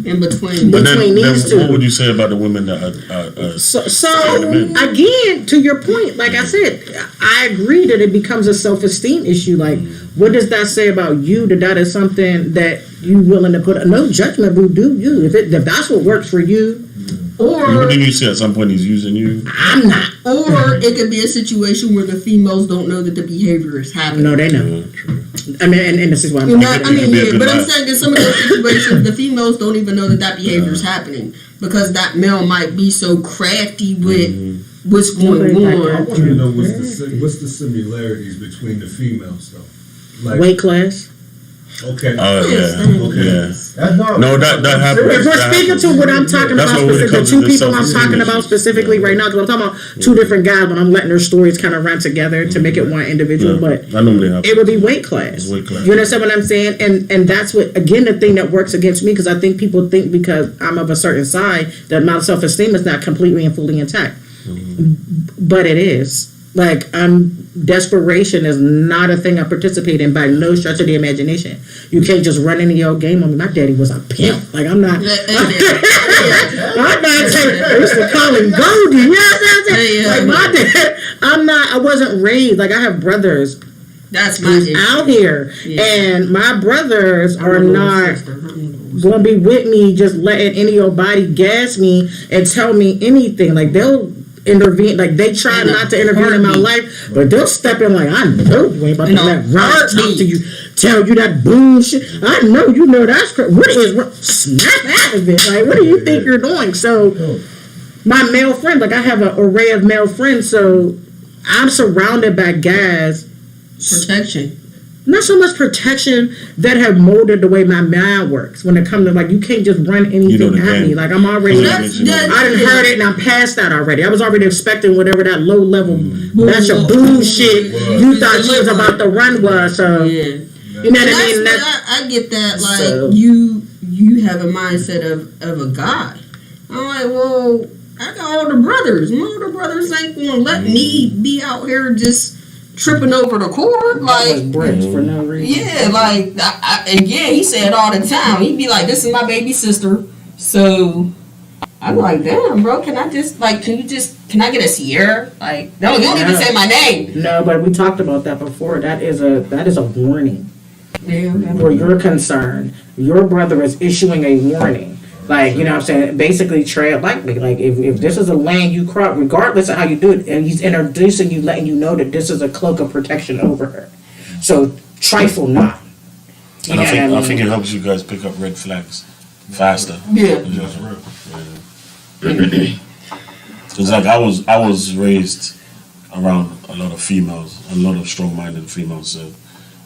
Speaker 2: in between
Speaker 4: these two. What would you say about the women that are
Speaker 1: so again, to your point, like I said, I agree that it becomes a self-esteem issue. Like, what does that say about you? That is something that you willing to put no judgment, boo, do you. If that's what works for you.
Speaker 2: Or
Speaker 4: didn't you say at some point he's using you?
Speaker 1: I'm not.
Speaker 2: Or it could be a situation where the females don't know that the behavior is happening.
Speaker 1: No, they know. I mean, and this is why I'm
Speaker 2: but I'm saying in some of those situations, the females don't even know that behavior is happening because that male might be so crafty with what's going on.
Speaker 3: I want to know what's the similarities between the females though. Like
Speaker 1: weight class.
Speaker 3: Okay.
Speaker 4: Oh yeah.
Speaker 3: Okay. That's normal.
Speaker 4: No, that happens.
Speaker 5: If we're speaking to what I'm talking
Speaker 4: That's
Speaker 5: about,
Speaker 4: what when it
Speaker 5: the
Speaker 4: comes
Speaker 5: two
Speaker 4: to
Speaker 5: people I'm
Speaker 4: self-esteem
Speaker 5: talking about
Speaker 4: issues.
Speaker 5: specifically right now, because I'm talking about two different guys, but I'm letting their stories kind of run together to make it one individual. But
Speaker 4: that normally happens.
Speaker 5: it would be weight class.
Speaker 4: Weight class.
Speaker 5: You understand what I'm saying? And that's what, again, the thing that works against me, because I think people think because I'm of a certain side that my self-esteem is not completely and fully intact. But it is. Like, desperation is not a thing I participate in by no stretch of the imagination. You can't just run into your game on me. My daddy was a pimp. Like, I'm not. I'm not saying, I used to call him Goldie. You know what I'm saying? Like, my dad, I wasn't raised. Like, I have brothers
Speaker 2: That's my issue.
Speaker 5: out here.
Speaker 2: Yeah.
Speaker 5: And my brothers are not going to be with me just letting any old body gas me and tell me anything. Like, they'll intervene, like they try not to intervene in my life, but they'll step in like, I know you ain't about to let Ron talk to you, tell you that bullshit. I know you know that's what is snap out of it. Like, what do you think you're doing? So my male friends, like I have an array of male friends, so I'm surrounded by guys.
Speaker 2: Protection.
Speaker 5: Not so much protection that have molded the way my mind works when it comes to, like, you can't just run anything at me. Like, I'm already, I done heard it and I'm past that already. I was already expecting whatever that low level batch of bullshit you thought you was about to run was. So, you know what I mean?
Speaker 2: I get that. Like,
Speaker 5: So-
Speaker 2: you have a mindset of a guy. I'm like, well, I got older brothers. My older brothers ain't gonna let me be out here just tripping over the cord, like
Speaker 5: bricks for no reason.
Speaker 2: yeah, like and yeah, he said all the time. He'd be like, "This is my baby sister." So I'm like, "Damn, bro, can I just like, can I get a Sierra?" Like, no, you don't even say my name.
Speaker 5: No, but we talked about that before. That is a warning.
Speaker 2: Yeah,
Speaker 5: Where you're concerned, your brother is issuing a warning. Like, you know what I'm saying? Basically, tread lightly. Like, if this is a lane you cross, regardless of how you do it, and he's introducing you, letting you know that this is a cloak of protection over her. So, trifle not. You
Speaker 4: And
Speaker 5: know
Speaker 4: I think it helps you guys pick up red flags faster.
Speaker 2: yeah.
Speaker 3: That's real.
Speaker 4: Because like I was raised around a lot of females, a lot of strong-minded females, so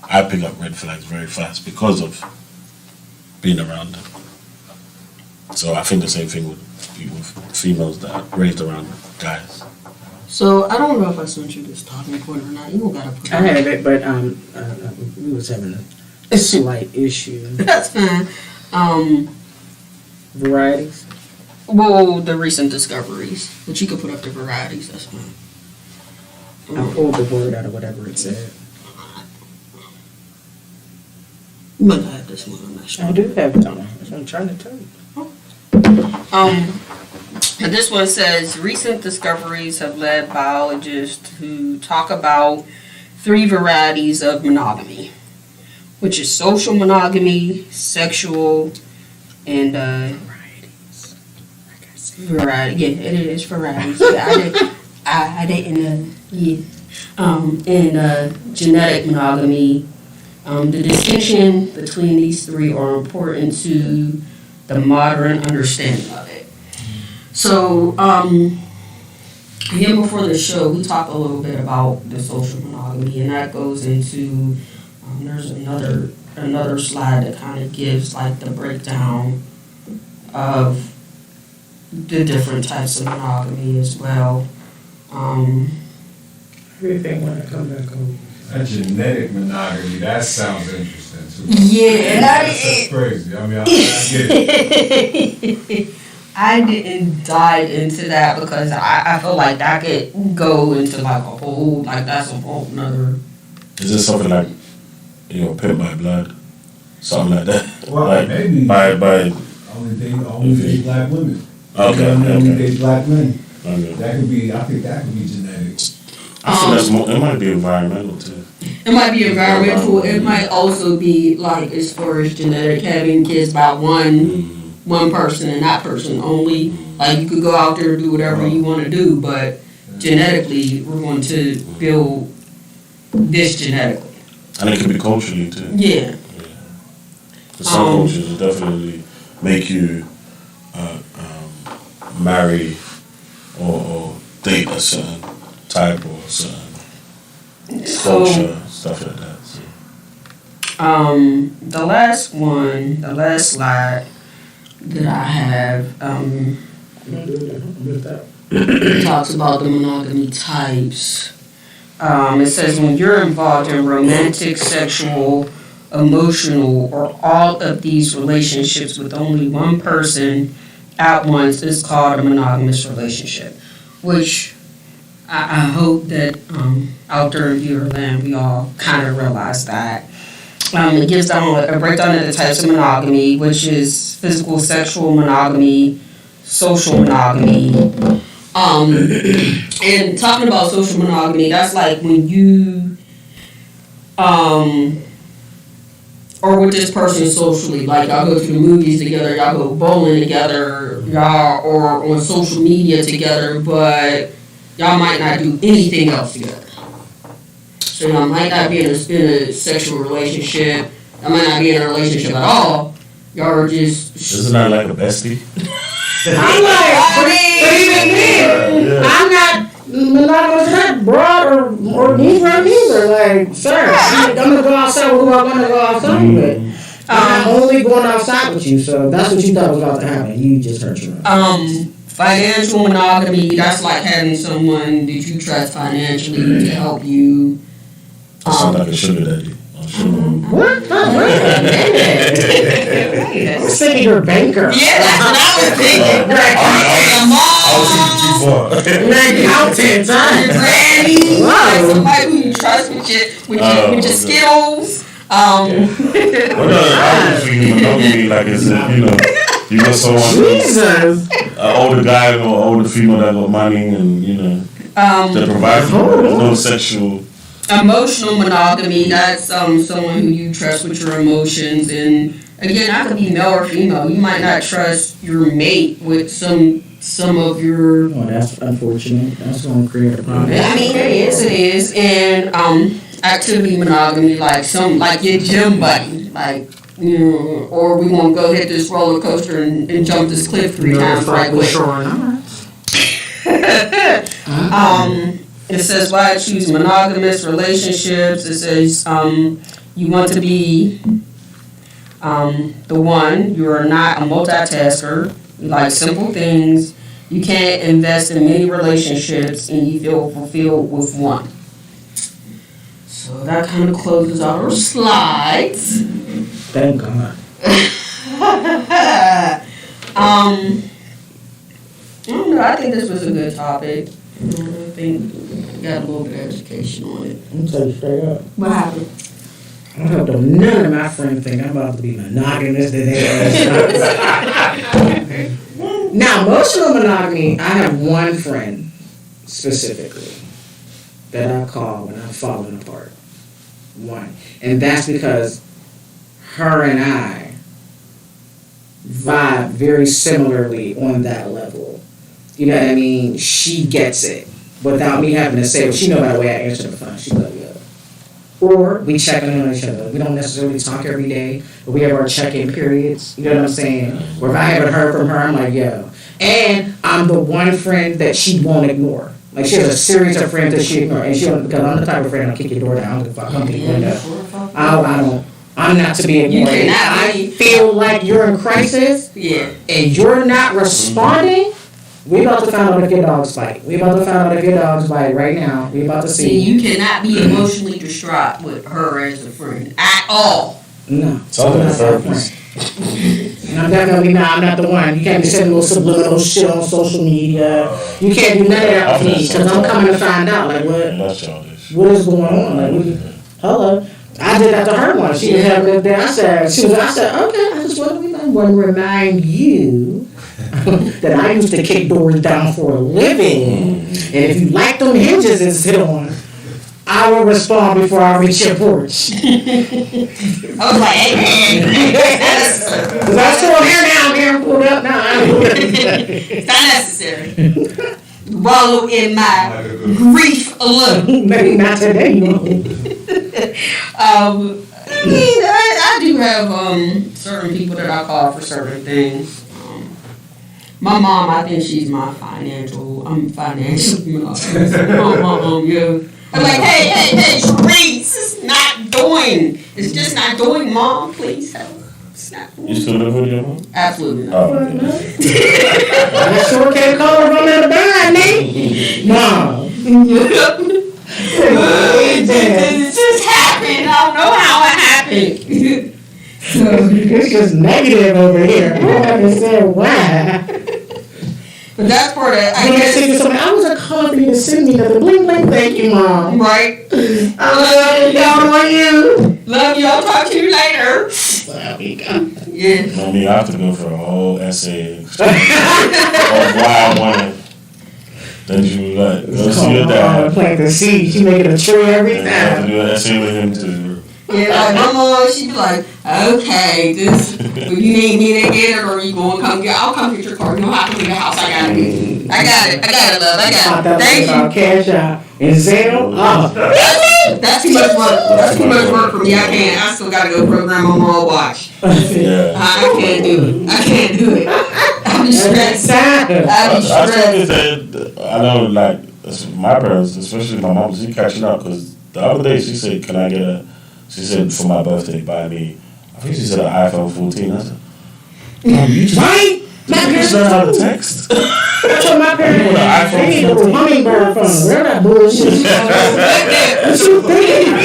Speaker 4: I pick up red flags very fast because of being around them. So I think the same thing with females that are raised around guys.
Speaker 2: So I don't know if I sent you this talking point or not. You don't gotta put it.
Speaker 5: I have it, but we was having a slight issue.
Speaker 2: That's fine.
Speaker 5: Varieties.
Speaker 2: Well, the recent discoveries, but you could put up the varieties. That's fine.
Speaker 5: I pulled the word out of whatever it said.
Speaker 2: You might have this one. I'm not sure.
Speaker 5: I do have it on. That's what I'm trying to tell you.
Speaker 2: And this one says, recent discoveries have led biologists to talk about 3 varieties of monogamy, which is social monogamy, sexual, and
Speaker 5: Varieties. Like I said.
Speaker 2: variety. Yeah, it is varieties. Yeah, I didn't. And genetic monogamy. The distinction between these 3 are important to the modern understanding of it. So, again, before the show, we talked a little bit about the social monogamy, and that goes into, there's another slide that kind of gives like the breakdown of the different types of monogamy as well.
Speaker 5: Everything when I come back home.
Speaker 3: That genetic monogamy, that sounds interesting too.
Speaker 2: Yeah,
Speaker 3: That's crazy. I mean, I get it.
Speaker 2: I didn't dive into that because I feel like that could go into like a whole, like that's a whole nother.
Speaker 4: Is this something like, pimp by blood? Something like that?
Speaker 3: Well,
Speaker 4: like,
Speaker 3: maybe.
Speaker 4: By
Speaker 3: Only date black women.
Speaker 4: Okay,
Speaker 3: Only date black men.
Speaker 4: okay.
Speaker 3: That could be, I think that could be genetic.
Speaker 4: I feel that's more, it might be environmental too.
Speaker 2: It might be environmental. It might also be like as far as genetic, having kids by one person and that person only. Like you could go out there and do whatever you want to do, but genetically we're going to build this genetically.
Speaker 4: And it could be culturally too.
Speaker 2: Yeah.
Speaker 4: Because some cultures will definitely make you marry or date a certain type or certain culture, stuff like that. So.
Speaker 2: The last slide that I have, talks about the monogamy types. It says when you're involved in romantic, sexual, emotional, or all of these relationships with only one person at once, is called a monogamous relationship. Which I hope that out there in viewer land we all kind of realize that. It gives down a breakdown of the types of monogamy, which is physical, sexual monogamy, social monogamy. And talking about social monogamy, that's like when you or with this person socially, like y'all go to the movies together, y'all go bowling together, y'all or on social media together, but y'all might not do anything else together. So y'all might not be in a sexual relationship. Y'all might not be in a relationship at all. Y'all are just.
Speaker 4: Isn't that like a bestie?
Speaker 5: I'm like, but even then, I'm not monogamous, not broad or Negro either. Like, sir, I'm gonna go outside with who I want to go outside with. I'm only going outside with you, so that's what you thought was about to happen. You just hurt your
Speaker 2: Financial monogamy, that's like having someone that you trust financially to help you.
Speaker 4: That sounds like a sugar daddy.
Speaker 5: What? I'm thinking you're a banker.
Speaker 2: Yeah, that's what I was thinking.
Speaker 4: I was thinking too far.
Speaker 5: You're an accountant, huh?
Speaker 2: Granny, like somebody who you trust with your skills.
Speaker 4: I was thinking monogamy like it's you got someone,
Speaker 5: Jesus.
Speaker 4: an older guy or older female that got money and to provide for you. There's no sexual.
Speaker 2: Emotional monogamy, that's someone who you trust with your emotions, and again, that could be male or female. You might not trust your mate with some of your.
Speaker 5: Oh, that's unfortunate. That's going to create a problem.
Speaker 2: I mean, it is, and activity monogamy, like your gym buddy, like. Or we want to go hit this roller coaster and jump this cliff 3 times right quick. It says why I choose monogamous relationships. It says you want to be the one. You are not a multitasker. You like simple things. You can't invest in many relationships, and you feel fulfilled with one. So that kind of closes our slides.
Speaker 5: Thank God.
Speaker 2: I don't know. I think this was a good topic. I think we got a little bit of education on it.
Speaker 5: I'm tell you straight up.
Speaker 2: What happened?
Speaker 5: I hope none of my friends think I'm about to be monogamous. Now, emotional monogamy, I have one friend specifically that I call when I'm falling apart. One. And that's because her and I vibe very similarly on that level. You know what I mean? She gets it without me having to say it. She knows by the way I answer the phone. She loves me. Or we check in on each other. We don't necessarily talk every day, but we have our check-in periods. You know what I'm saying? Or if I haven't heard from her, I'm like, yo. And I'm the one friend that she won't ignore. Like, she has a series of friends that she ignores. And she don't, because I'm the type of friend I'll kick your door down. I don't give a fuck. I'll kick your window. I'm not to be ignored. I feel like you're in crisis, and you're not responding. We about to find out if your dogs fight. We about to find out if your dogs fight right now. We about to see.
Speaker 2: You cannot be emotionally distraught with her as a friend at all.
Speaker 5: No.
Speaker 4: Talking to therapist.
Speaker 5: And I'm definitely not. I'm not the one. You can't be sending little subliminal shit on social media. You can't do none of that with me because I'm coming to find out like what is going on. Like, hello. I did that to her once. She didn't have it there. I said, okay, I just want to remind you that I used to kick doors down for a living. And if you like them hinges and sit on, I will respond before I reach your porch.
Speaker 2: I was like, hey.
Speaker 5: Because I'm still here now. I'm here pulled up now.
Speaker 2: It's not necessary. Wallow in my grief alone.
Speaker 5: Maybe not today,
Speaker 2: I do have certain people that I call for certain things. My mom, I think she's my financial monogamous. Yeah. I'm like, hey, Sharice, it's not doing. It's just not doing, Mom. Please help. It's not doing.
Speaker 4: You still live with your mom?
Speaker 2: Absolutely not.
Speaker 4: Oh,
Speaker 5: I sure can't call her from the band, Nate. No.
Speaker 2: It just happened. I don't know how it happened.
Speaker 5: It's just negative over here. I don't understand why.
Speaker 2: But that's part of it. I
Speaker 5: When I
Speaker 2: guess.
Speaker 5: say to somebody, I was a call for you to send me nothing. Bling, bling, thank you, Mom.
Speaker 2: Right.
Speaker 5: I love you, y'all want you.
Speaker 2: Love you. I'll talk to you later.
Speaker 5: Well, we go.
Speaker 2: Yeah.
Speaker 4: I mean, I have to go for a whole essay of why I wanted. Then you like go see your dad.
Speaker 5: Plant the seed. She making a tree every
Speaker 4: And I have to
Speaker 5: time.
Speaker 4: do an essay with him too.
Speaker 2: Yeah, like my mom, she'd be like, okay, this, if you need me to get it or you gonna come get, I'll come get your car. You don't have to leave the house. I got it. I got it, love. I got it. Thank you.
Speaker 5: Cash out and Zelle. Oh.
Speaker 2: That's too much work. That's too much work for me. I can't. I still gotta go program on my watch.
Speaker 4: Yeah.
Speaker 2: I can't do it. I can't do it. I'll be stressed. I'll be
Speaker 4: I
Speaker 2: stressed.
Speaker 4: said, I know, like, my parents, especially my mom, she catching up because the other day she said, can I get she said, for my birthday, buy me, I think she said an iPhone 14. I said,
Speaker 5: Right? My
Speaker 4: you
Speaker 5: parents
Speaker 4: learn how to text?
Speaker 5: I told my parents,
Speaker 4: With an
Speaker 5: they need a
Speaker 4: iPhone 14.
Speaker 5: hummingbird phone. They're not bullshit. What you thinking?
Speaker 2: A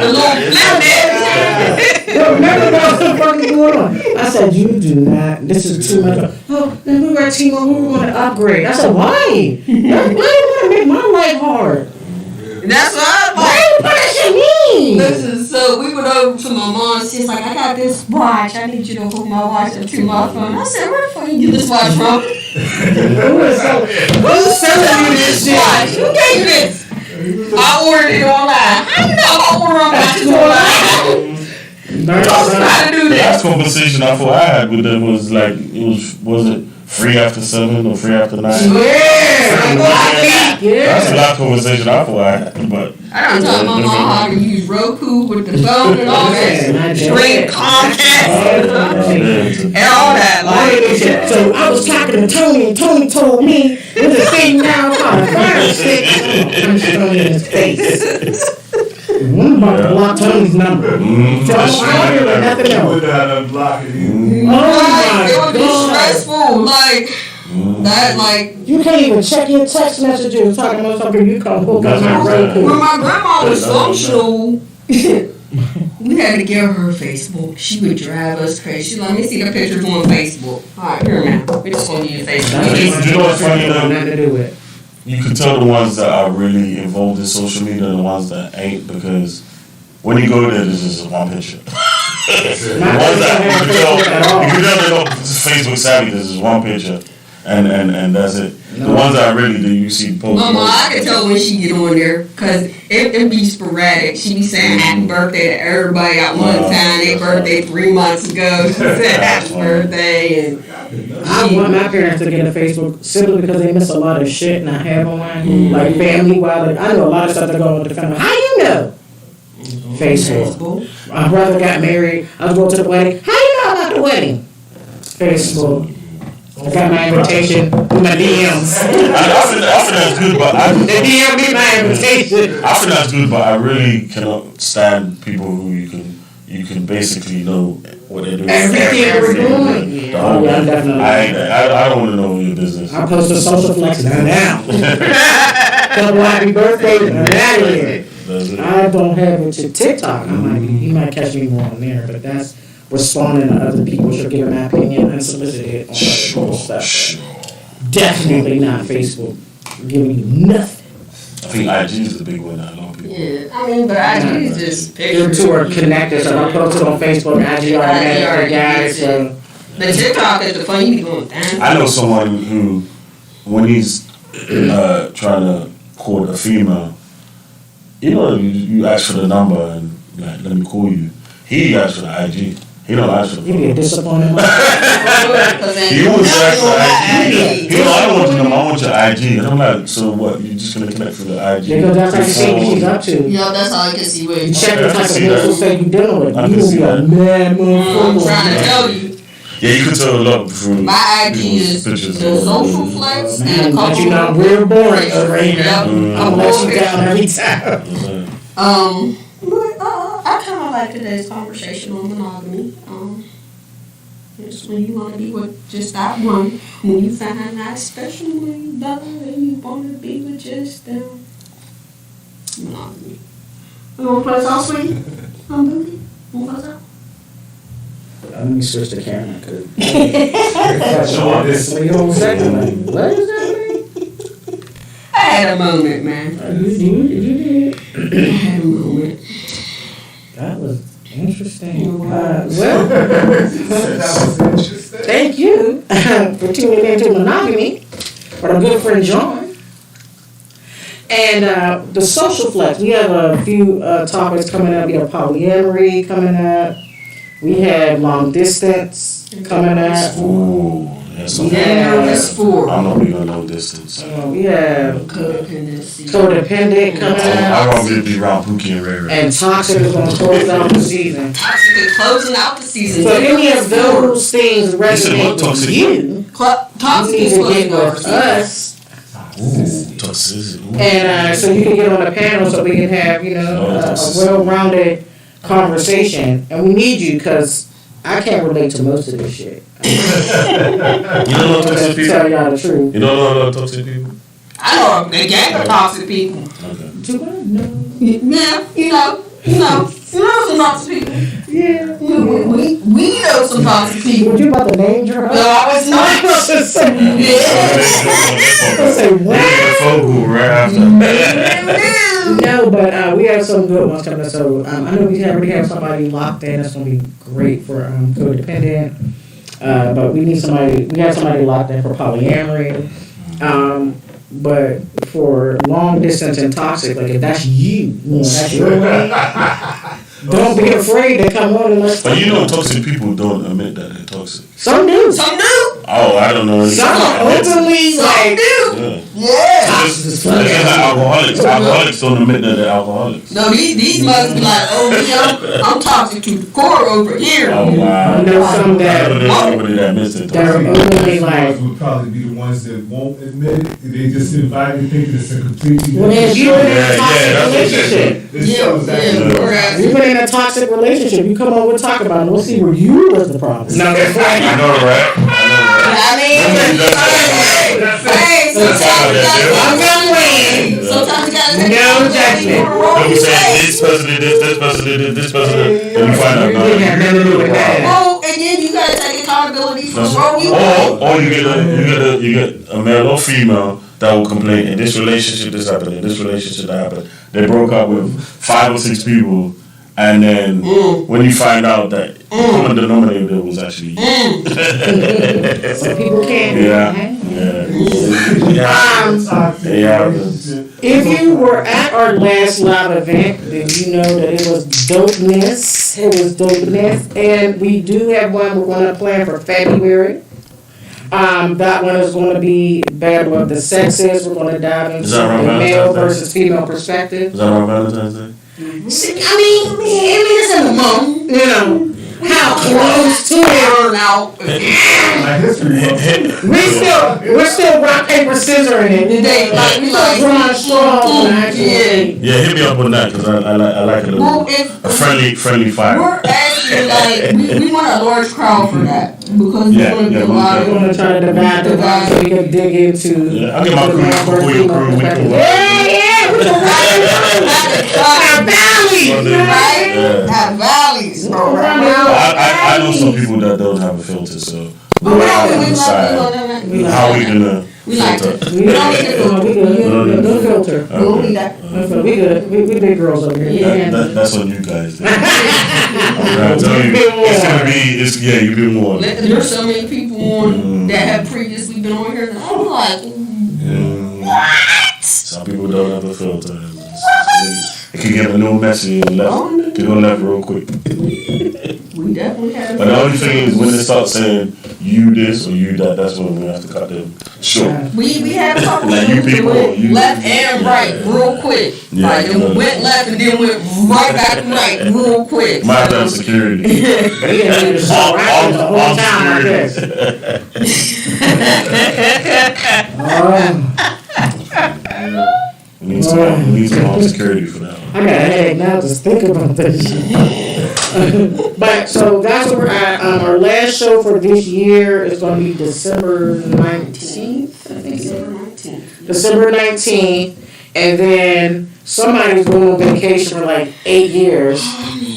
Speaker 2: little flat
Speaker 5: Remember what the fuck is going on? I said, you do not. This is too much. Oh, then we were at T-Mobile. We want to upgrade. I said, why? Why do you want to make my life hard?
Speaker 2: That's what I was like.
Speaker 5: Why you punishing me?
Speaker 2: Listen, so we went over to my mom's. She's like, I got this watch. I need you to hook my watch up to my phone. I said, where the fuck you get this watch from?
Speaker 5: Who's selling you this shit?
Speaker 2: Watch. Who gave you this? I ordered it online. How you know I order on watches online? Don't try to do
Speaker 4: The last
Speaker 2: that.
Speaker 4: conversation I thought I had with them was like, was it free after 7 or free after 9? That's the last conversation I thought I had, but
Speaker 2: I don't tell my mom how to use Roku with the phone and all that. Drink Comcast and all that. Like,
Speaker 5: So I was talking to Tony, and Tony told me there's a thing now called a fire stick. I'm just Tony in his face. I'm about to block Tony's number. So I'm here with nothing else.
Speaker 2: like, it would be
Speaker 5: God.
Speaker 2: stressful. Like, that, like,
Speaker 5: You can't even check your text messages talking about something you call hook up my
Speaker 2: when
Speaker 5: Roku.
Speaker 2: my grandma was functional, we had to give her Facebook. She would drive us crazy. She's like, let me see the pictures on Facebook. Alright, here now. We just gonna use Facebook.
Speaker 4: you know what's funny though?
Speaker 5: Nothing to do with it.
Speaker 4: You can tell the ones that are really involved in social media and the ones that ain't, because when you go there, there's just one picture. The ones that you can tell they're not Facebook savvy. There's just one picture, and that's it. The ones that really do, you see post.
Speaker 2: Mama, I can tell when she get on there, cause it be sporadic. She be saying happy birthday to everybody at one time. Their birthday 3 months ago. She said happy birthday, and
Speaker 5: I want my parents to get a Facebook simply because they miss a lot of shit and I have on mine. Like family, while I know a lot of stuff that go on with the family. How you know? Facebook. My brother got married. I was going to the wedding. How you know about the wedding? Facebook. I got my invitation through my DMs.
Speaker 4: I think that's good, but
Speaker 5: They DM me my invitation.
Speaker 4: I think that's good, but I really cannot stand people who you can basically know what they're doing.
Speaker 5: Everything we're doing.
Speaker 4: The whole
Speaker 5: Yeah, definitely.
Speaker 4: I don't want to know your business.
Speaker 5: I post a social flex now. Couple happy birthdays and that is it. I don't have it to TikTok. You might catch me more on there, but that's responding to other people should give my opinion unsolicited on other people's stuff. Definitely not Facebook giving you nothing.
Speaker 4: I think IG is the big one that a lot of people.
Speaker 2: yeah, I mean, but I do just
Speaker 5: Them
Speaker 2: pictures.
Speaker 5: two are connected, so if I post it on Facebook, IG automatically got it, so.
Speaker 2: The TikTok is the fun. You be going down.
Speaker 4: I know someone who, when he's trying to court a female, you ask for the number and like, let me call you. He asked for the IG. He don't ask for the
Speaker 5: You be a
Speaker 4: phone.
Speaker 5: disappointed man.
Speaker 4: He was asked for the IG. He I don't want your number, I want your IG. And I'm like, so what? You just gonna connect for the IG?
Speaker 5: Because that's how you see what she's up to.
Speaker 2: Yeah, that's all I can see with
Speaker 5: You
Speaker 2: you.
Speaker 5: check the
Speaker 4: I can
Speaker 5: type of
Speaker 4: see
Speaker 5: mental
Speaker 4: that.
Speaker 5: state you dealing with.
Speaker 4: I
Speaker 5: You
Speaker 4: can
Speaker 5: will
Speaker 4: see
Speaker 5: be a
Speaker 4: that.
Speaker 5: mad
Speaker 2: I'm
Speaker 5: motherfucker.
Speaker 2: trying to tell you.
Speaker 4: Yeah, you can tell a lot through
Speaker 2: My IG
Speaker 4: people's
Speaker 2: is the
Speaker 4: pictures.
Speaker 2: social flex
Speaker 5: Man,
Speaker 2: and
Speaker 5: but you know,
Speaker 2: cultural
Speaker 5: real boring
Speaker 2: appropriation.
Speaker 5: right now.
Speaker 2: Yep.
Speaker 5: I'm gonna let you down every time.
Speaker 2: But I like today's conversation on monogamy. Just when you want to be with just that one, when you find that special one, you love and you want to be with just them. Monogamy. You want to play us out, sweetie? Want to play us out?
Speaker 1: Let me switch the camera because you don't say nothing. What is that mean?
Speaker 2: I had a moment, man.
Speaker 1: You did.
Speaker 2: I had a moment.
Speaker 1: That was interesting.
Speaker 3: That was interesting.
Speaker 1: Thank you for tuning into Monogamy with our good friend John. And the social flex. We have a few topics coming up. We have polyamory coming up. We have long distance coming up.
Speaker 4: Ooh, that's something. I'm not even long distance.
Speaker 1: We have
Speaker 2: Codependency.
Speaker 1: codependent coming
Speaker 4: I
Speaker 1: up.
Speaker 4: want to be around Pookie and Ray Ray.
Speaker 1: And toxic is going to close out the season.
Speaker 2: Toxic is closing out the season.
Speaker 1: So if any of those things resonate with
Speaker 4: toxic?
Speaker 1: you,
Speaker 2: Toxic
Speaker 1: you
Speaker 2: is
Speaker 1: need to
Speaker 2: closing
Speaker 1: get
Speaker 2: out the
Speaker 1: with
Speaker 2: season.
Speaker 1: us.
Speaker 4: Ooh, toxicity. Ooh.
Speaker 1: And so you can get on the panel so we can have, a well-rounded conversation. And we need you because I can't relate to most of this shit.
Speaker 4: You don't know toxic
Speaker 1: To
Speaker 4: people?
Speaker 1: tell y'all the truth.
Speaker 4: You don't know toxic people?
Speaker 2: I know a gang of toxic people.
Speaker 4: Okay.
Speaker 1: Do I know?
Speaker 2: Yeah, you know some toxic people.
Speaker 1: Yeah.
Speaker 2: We know some toxic people.
Speaker 1: Were you about to name drop?
Speaker 2: No, I was not.
Speaker 1: I was just saying. I say what?
Speaker 4: The phone call right after.
Speaker 1: No, but we have some good ones coming up. So I know we already have somebody locked in. That's going to be great for codependent. But we need somebody. We have somebody locked in for polyamory. But for long distance and toxic, like if that's you, that's your way. Don't be afraid to come on and let's.
Speaker 4: But toxic people don't admit that they're toxic.
Speaker 1: Some do.
Speaker 2: Some do.
Speaker 4: Oh, I don't know.
Speaker 1: Some openly like.
Speaker 2: Yeah.
Speaker 4: It's like alcoholics. Alcoholics don't admit that they're alcoholics.
Speaker 2: No, these must be like, I'm toxic to the core over here.
Speaker 4: Oh, wow.
Speaker 1: I know some
Speaker 4: I
Speaker 1: that
Speaker 4: don't know anybody that admits they're
Speaker 1: they're
Speaker 4: toxic.
Speaker 1: openly like.
Speaker 3: Would probably be the ones that won't admit it. They just invite you thinking it's a completely
Speaker 1: Well, then
Speaker 3: different
Speaker 1: you're in a
Speaker 4: Yeah,
Speaker 1: toxic
Speaker 4: that's what
Speaker 1: relationship.
Speaker 3: This shows that.
Speaker 1: You've been in a toxic relationship. You come on, we'll talk about it. We'll see where you was the problem. No, that's
Speaker 4: I know, right?
Speaker 2: Hey, sometimes you gotta
Speaker 1: No judgment.
Speaker 4: Don't be saying this person did this person did this person did this. And you find out
Speaker 1: We didn't have nothing to do with that.
Speaker 2: Oh, and then you gotta take accountability for what you
Speaker 4: Or you get a male or female that will complain, in this relationship this happened, in this relationship that happened. They broke up with 5 or 6 people, and then when you find out that the common denominator was actually you.
Speaker 1: So people can't.
Speaker 4: Yeah.
Speaker 1: If you were at our last live event, then you know that it was dopeness. And we do have one we're going to plan for February. That one is going to be Battle of the Sexes. We're going to dive into the male versus female perspective.
Speaker 4: Is that around Valentine's Day?
Speaker 1: I mean, it's in the month, how close to it. We're still rock, paper, scissoring it. Drawing straws.
Speaker 4: Yeah, hit me up on that because I like it a friendly fire.
Speaker 2: We're actually we want a large crowd for that because we want to do a lot
Speaker 1: We're
Speaker 2: of.
Speaker 1: going to try to divide so we can dig into.
Speaker 4: I'll get my crew, your crew. We can
Speaker 1: we can our valleys,
Speaker 2: Right? Have valleys.
Speaker 4: I know some people that don't have a filter, so we
Speaker 2: We
Speaker 4: have to
Speaker 2: love
Speaker 4: decide how we gonna
Speaker 2: We like
Speaker 4: filter.
Speaker 2: it. We don't need to
Speaker 1: No filter. We good. We big girls over here.
Speaker 4: That's on you guys. I'm telling you, it's gonna be. You've been warned.
Speaker 2: There's so many people on that have previously been on here. I'm like,
Speaker 4: what? Some people don't have a filter. It can get a little messy and left. Can go left real quick.
Speaker 2: we definitely have.
Speaker 4: But the only thing is when they start saying you this or you that, that's when we have to cut them short.
Speaker 2: We had a couple
Speaker 4: Like,
Speaker 2: of
Speaker 4: you
Speaker 2: people
Speaker 4: people,
Speaker 2: went
Speaker 4: you-
Speaker 2: left and right real quick.
Speaker 4: Yeah,
Speaker 2: Like it went left and then went right back right real quick.
Speaker 4: My damn security. We need some home security for that one.
Speaker 1: I got a headache now just thinking about that shit.
Speaker 5: But so that's where we're at. Our last show for this year is going to be December 19th. I think December 19th, and then somebody's going on vacation for like 8 years,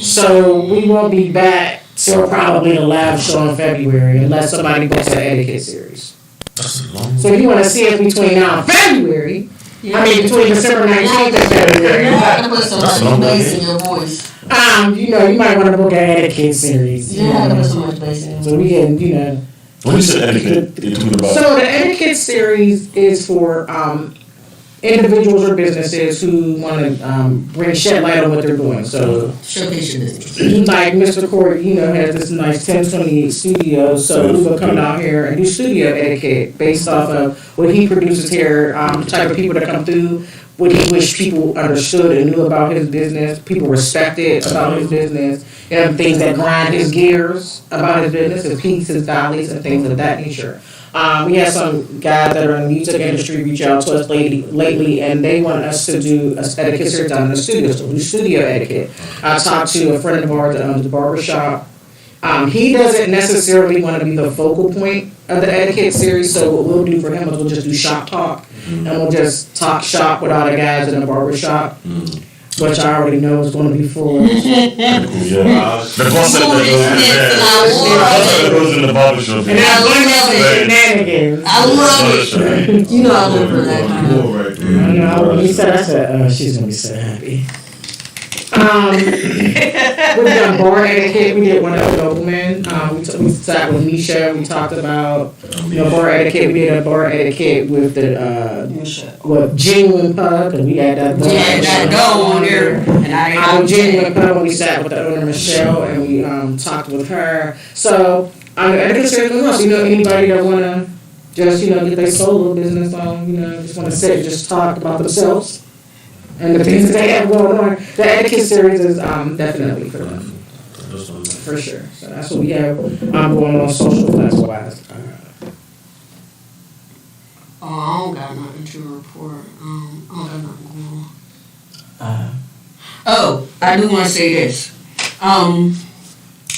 Speaker 5: so we won't be back till probably the last show in February, unless somebody books an etiquette series. So if you want to see us between now and February, between December 19th and February.
Speaker 2: You have to put some bass in your voice.
Speaker 5: You might want to book an etiquette series.
Speaker 2: You have to put so much bass in your voice.
Speaker 5: So we can,
Speaker 4: When you said etiquette, you're talking about.
Speaker 5: So the etiquette series is for individuals or businesses who want to shed light on what they're doing. So
Speaker 2: Showcase your business.
Speaker 5: like Mr. Court, has this nice 1028 studio, so we will come down here and do studio etiquette based off of what he produces here, the type of people that come through, what he wish people understood and knew about his business, people respected about his business, things that grind his gears about his business, his peaks, his valleys, and things of that nature. We had some guys that are in the music industry reach out to us lately, and they want us to do a etiquette series down in the studio, so we do studio etiquette. I talked to a friend of ours that owns a barbershop. He doesn't necessarily want to be the focal point of the etiquette series, so what we'll do for him is we'll just do shop talk, and we'll just talk shop with all the guys in the barbershop. Which I already know is going to be full.
Speaker 4: Yeah. The concept that goes in the barbershop.
Speaker 5: And I love shenanigans.
Speaker 2: I love it. You know I live for that kind of.
Speaker 5: I know. When he said, I said, she's going to be so happy. We've done bar etiquette. We did one of the noblemen. We sat with Misha. We talked about bar etiquette. We did a bar etiquette with the Genuine Pub, and we had that
Speaker 2: dough on there. And I
Speaker 5: Genuine Pub, and we sat with the owner Michelle, and we talked with her. So etiquette series else. Anybody that wanna just get their solo business on, just wanna sit and just talk about themselves and the things that they have going on. The etiquette series is definitely for them. For sure. So that's what we have going on social wise.
Speaker 2: I don't got nothing to report. I don't got nothing going on. I do want to say this.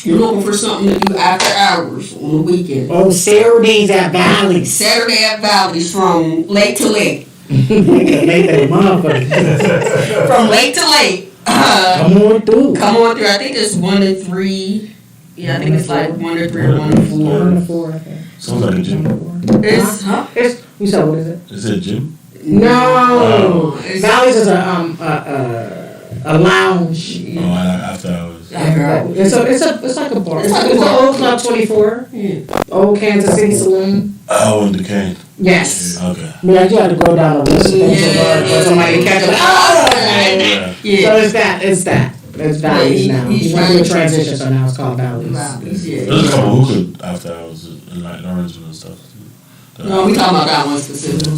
Speaker 2: You're looking for something to do after hours on the weekend.
Speaker 5: Oh, Saturdays at Valley's.
Speaker 2: Saturday at Valley's from late to late.
Speaker 5: Late that motherfucker.
Speaker 2: From late to late.
Speaker 5: Come on through.
Speaker 2: I think it's 1 to 3. Yeah, I think it's like 1 to 3 or 1 to 4.
Speaker 5: 1 to 4, I think.
Speaker 4: Sounds like a gym.
Speaker 5: You said, what is it?
Speaker 4: Is it a gym?
Speaker 5: No. Valley's is a lounge.
Speaker 4: After hours.
Speaker 5: It's like a bar. It's an old Club 24. Old Kansas City Saloon.
Speaker 4: Oh, in the cane.
Speaker 5: Yes.
Speaker 4: Okay.
Speaker 5: You had to go down a list for somebody to catch it. So it's that. It's Valley's now. He went through a transition, so now it's called Valley's.
Speaker 4: There's a couple who could after hours in like Lawrenceville and stuff.
Speaker 2: No, we talking about that one specifically.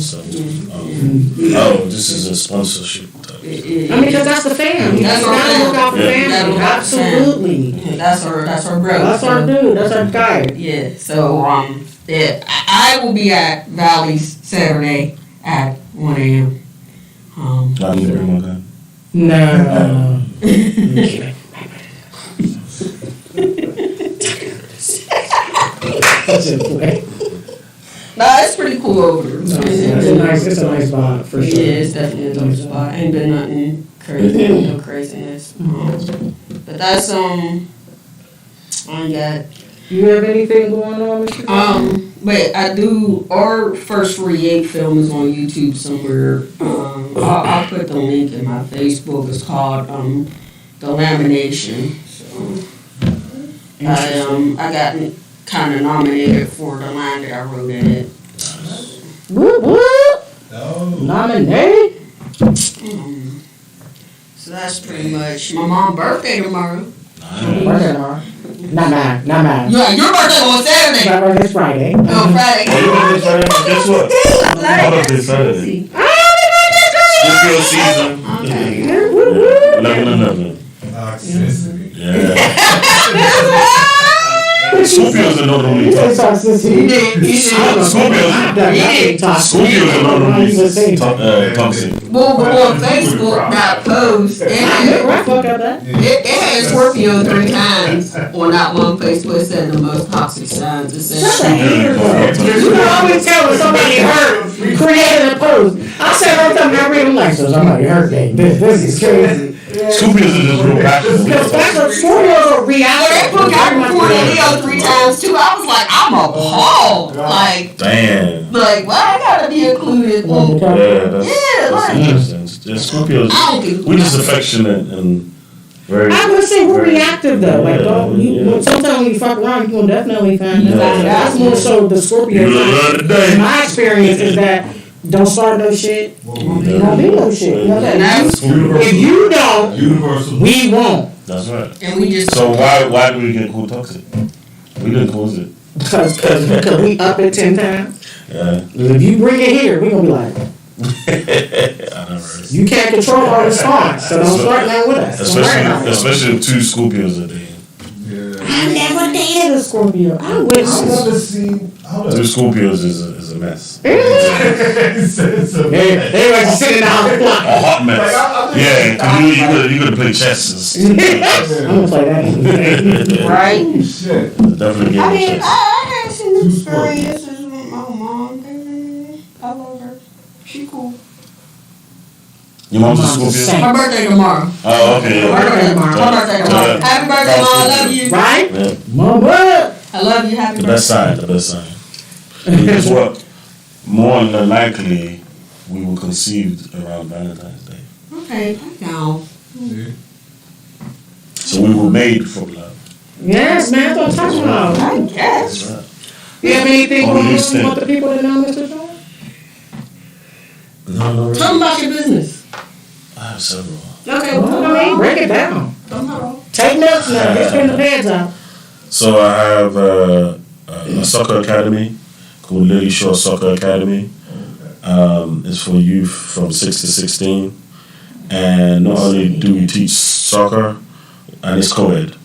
Speaker 4: This is a sponsorship.
Speaker 5: Because that's the family.
Speaker 2: That's
Speaker 5: you gotta look out for family. Absolutely.
Speaker 2: That's our bro.
Speaker 5: That's our dude. That's our guy.
Speaker 2: Yeah. So I will be at Valley's Saturday at 1 a.m.
Speaker 4: Not even bring my gun.
Speaker 5: No.
Speaker 2: No, it's pretty cool over there.
Speaker 5: It's a nice spot for sure.
Speaker 2: Yeah, it's definitely a nice spot. Ain't been nothing crazy, no craziness. But that's I ain't got.
Speaker 5: You have anything going on, Mr.
Speaker 2: But I do. Our first 48 film is on YouTube somewhere. I'll put the link in my Facebook. It's called The Lamination. So I got kind of nominated for the line that I wrote in it.
Speaker 5: Whoop whoop. Nominated.
Speaker 2: So that's pretty much my mom's birthday tomorrow.
Speaker 5: Birthday tomorrow. Not mine.
Speaker 2: Yeah, your birthday on Saturday.
Speaker 5: My birthday's Friday.
Speaker 2: On Friday.
Speaker 4: Guess what? My birthday's Saturday. It's your season.
Speaker 2: Okay.
Speaker 4: 11/11.
Speaker 3: Toxicity.
Speaker 4: Yeah. Scorpios are not normally toxic. Scorpios are not normally toxic.
Speaker 2: Well, on Facebook, that post, it had Scorpio 3 times on that one Facebook. It said the most toxic signs. It said
Speaker 5: You can always tell when somebody hurt, created a post. I said every time I read them, like, so somebody hurt me. This is crazy.
Speaker 4: Scorpios are just real passionate.
Speaker 5: Because that's what Scorpios are reacting.
Speaker 2: they put Capricorn and Leo 3 times too. I was like, I'm appalled. Like,
Speaker 4: damn.
Speaker 2: Like, why I gotta be included?
Speaker 4: Yeah, that's
Speaker 2: like,
Speaker 4: interesting. Yeah, Scorpios, we just affectionate and very.
Speaker 5: I would say we're reactive though. Like, sometimes when you fuck around, you will definitely find out. That's more so the Scorpio. My experience is that don't start no shit. Won't be no shit. You know what I'm saying? If you don't, we won't.
Speaker 4: That's right.
Speaker 2: And we just.
Speaker 4: So why do we get called toxic? We didn't cause it.
Speaker 5: Because we up it 10 times.
Speaker 4: Yeah.
Speaker 5: If you bring it here, we gonna be like, you can't control our response, so don't start that with us.
Speaker 4: Especially if 2 Scorpios are there.
Speaker 5: I never dated a Scorpio. I wouldn't.
Speaker 4: 2 Scorpios is a mess.
Speaker 5: They like sitting out the block.
Speaker 4: A hot mess. Yeah, because you could play chess.
Speaker 5: I'm gonna play that.
Speaker 2: Right?
Speaker 3: Shit.
Speaker 4: Definitely game
Speaker 2: I mean,
Speaker 4: chess.
Speaker 2: I had some experiences with my mom. I love her. She cool.
Speaker 4: Your mom's a Scorpio?
Speaker 2: Her birthday tomorrow.
Speaker 4: Oh, okay.
Speaker 2: Her birthday tomorrow. Happy birthday, Mom. I love you.
Speaker 5: Right?
Speaker 4: Yeah.
Speaker 5: Mama.
Speaker 2: I love you. Happy
Speaker 4: The
Speaker 2: birthday.
Speaker 4: best sign. Because what? More than likely, we were conceived around Valentine's Day.
Speaker 2: Okay, now.
Speaker 4: So we were made for love.
Speaker 5: Yes, man. That's what I'm talking about.
Speaker 2: I guess.
Speaker 4: That's right.
Speaker 5: You have anything
Speaker 4: Or
Speaker 5: going
Speaker 4: at
Speaker 5: on
Speaker 4: least
Speaker 5: you want the people to know, Mr. John?
Speaker 4: No,
Speaker 2: Tell them about your business.
Speaker 4: I have several.
Speaker 2: Okay,
Speaker 5: Well, break it down. Take notes now. Get spin the pads out.
Speaker 4: So I have a soccer academy called Lily Shaw Soccer Academy. It's for youth from 6 to 16. And not only do we teach soccer, and it's co-ed,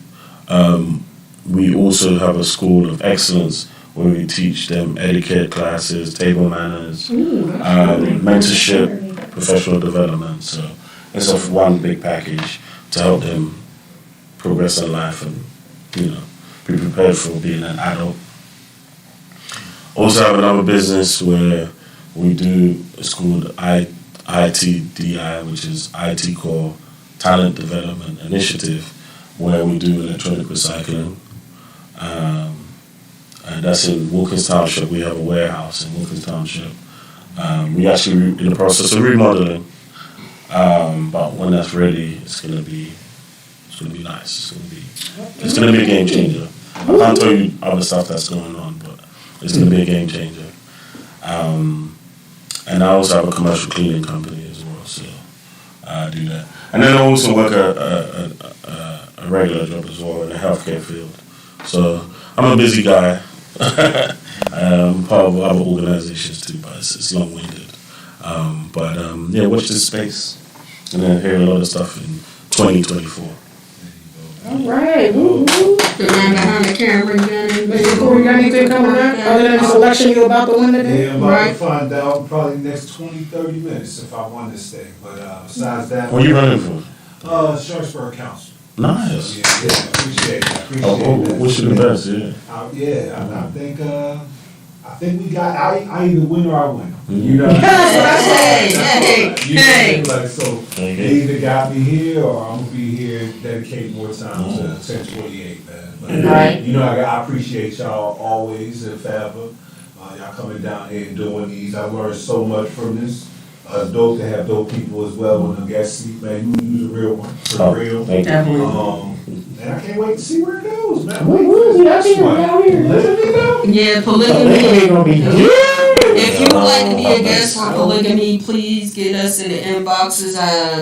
Speaker 4: we also have a school of excellence where we teach them etiquette classes, table manners, mentorship, professional development. So it's a one big package to help them progress in life and, be prepared for being an adult. Also have another business where we do, it's called ITDI, which is IT Core Talent Development Initiative, where we do electronic recycling. And that's in Wilkins Township. We have a warehouse in Wilkins Township. We actually in the process of remodeling. But when that's ready, it's gonna be nice. It's gonna be a game changer. I can't tell you other stuff that's going on, but it's gonna be a game changer. And I also have a commercial cleaning company as well, so I do that. And then I also work a regular job as well in the healthcare field. So I'm a busy guy. I'm part of other organizations too, but it's long-winded. Yeah, watch this space. And then hear a lot of stuff in 2024.
Speaker 5: All right. Woo, woo.
Speaker 2: The man behind the camera, you got anything?
Speaker 5: Corey, got anything coming up other than the selection you about to win today?
Speaker 3: Yeah, I'm about to find out probably the next 20-30 minutes if I won this thing. But besides that,
Speaker 4: What are you running for?
Speaker 3: Sharpsburg Council.
Speaker 4: Nice.
Speaker 3: So, yeah, appreciate that.
Speaker 4: Wish you the best, yeah.
Speaker 3: I think we got. I either win or I win. You know.
Speaker 5: That's what I
Speaker 2: Hey.
Speaker 3: Like so, they either got me here or I'm gonna be here. Dedicate more time to 1028, man. But,
Speaker 5: Right.
Speaker 3: I appreciate y'all always and forever. Y'all coming down here and doing these. I learned so much from this. It's dope to have dope people as well on the guest seat, man. You's a real one, for real.
Speaker 4: Thank you.
Speaker 3: And I can't wait to see where it goes, man.
Speaker 5: We out here.
Speaker 2: Yeah,
Speaker 5: Polygamy gonna be
Speaker 2: polygamy. If you would like to be a guest for polygamy, please get us in the inboxes,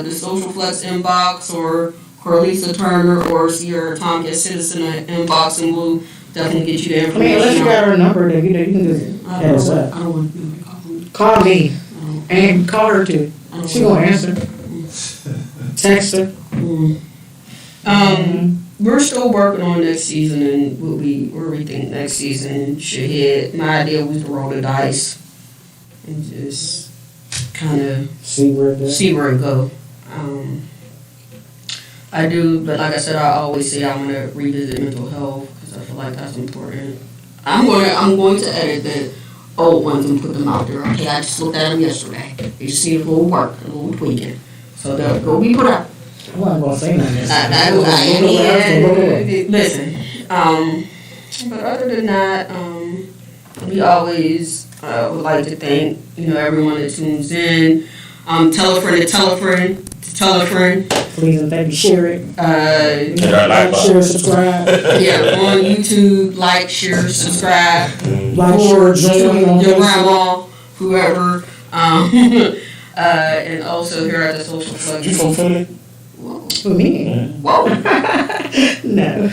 Speaker 2: the Social Flex inbox, or Corlisa Turner, or Sierra Tompkins, send us in the inbox, and we'll definitely get you the
Speaker 5: I mean,
Speaker 2: information.
Speaker 5: unless you got her number, then you can just hit us up.
Speaker 2: I don't want to be calling.
Speaker 5: Call me. And call her too. She gonna answer. Text her.
Speaker 2: we're still working on next season and where we think next season should hit. My idea was to roll the dice and just kind of
Speaker 1: See where it
Speaker 2: go. I do, but like I said, I always say I'm gonna revisit mental health because I feel like that's important. I'm going to edit the old ones and put them out there. Okay, I just looked at them yesterday. You see a little work, a little tweaking, so they'll go be put out.
Speaker 1: I wasn't gonna say nothing.
Speaker 2: Listen, but other than that, we always would like to thank everyone that tunes in. Tell a friend to tell a friend to tell a friend.
Speaker 1: Please and thank you. Share it.
Speaker 4: Share,
Speaker 1: subscribe.
Speaker 2: Yeah, on YouTube, like, share, subscribe.
Speaker 1: Like, share, join
Speaker 2: your grandma, whoever. And also here at the Social Plug.
Speaker 4: You from Philly?
Speaker 2: Whoa.
Speaker 1: For me?
Speaker 2: Whoa.
Speaker 1: No.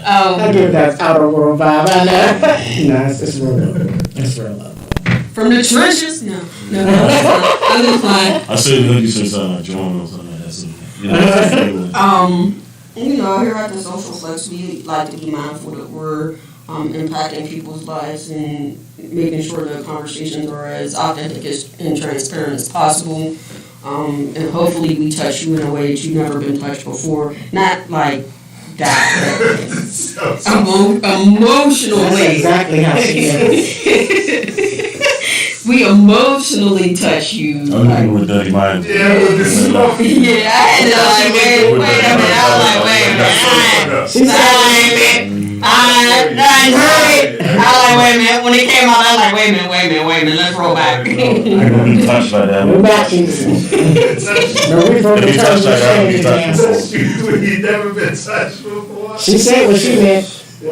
Speaker 1: I give that outer world vibe. I know. No, it's real love. It's real love.
Speaker 2: From the trenches? No. I'm fine.
Speaker 4: I said you said something like John or something like that.
Speaker 2: Here at the Social Flex, we like to be mindful that we're impacting people's lives and making sure the conversations are as authentic and transparent as possible. And hopefully we touch you in a way that you've never been touched before. Not like that, emotionally.
Speaker 1: That's exactly how she is.
Speaker 2: We emotionally touch you.
Speaker 4: I'm with dirty mind.
Speaker 3: Yeah, with the smoke.
Speaker 2: Yeah, I had to wait a minute. I was like, wait a minute.
Speaker 1: She said,
Speaker 2: I was like, wait a minute. When it came out, I was like, wait a minute. Let's roll back.
Speaker 4: I'm gonna be touched by that.
Speaker 1: we're back. No, we broke
Speaker 4: If
Speaker 1: the
Speaker 4: you touch
Speaker 1: terms
Speaker 4: like that,
Speaker 1: and
Speaker 4: you touch
Speaker 1: change.
Speaker 3: You've never been touched before.
Speaker 1: She said what she meant.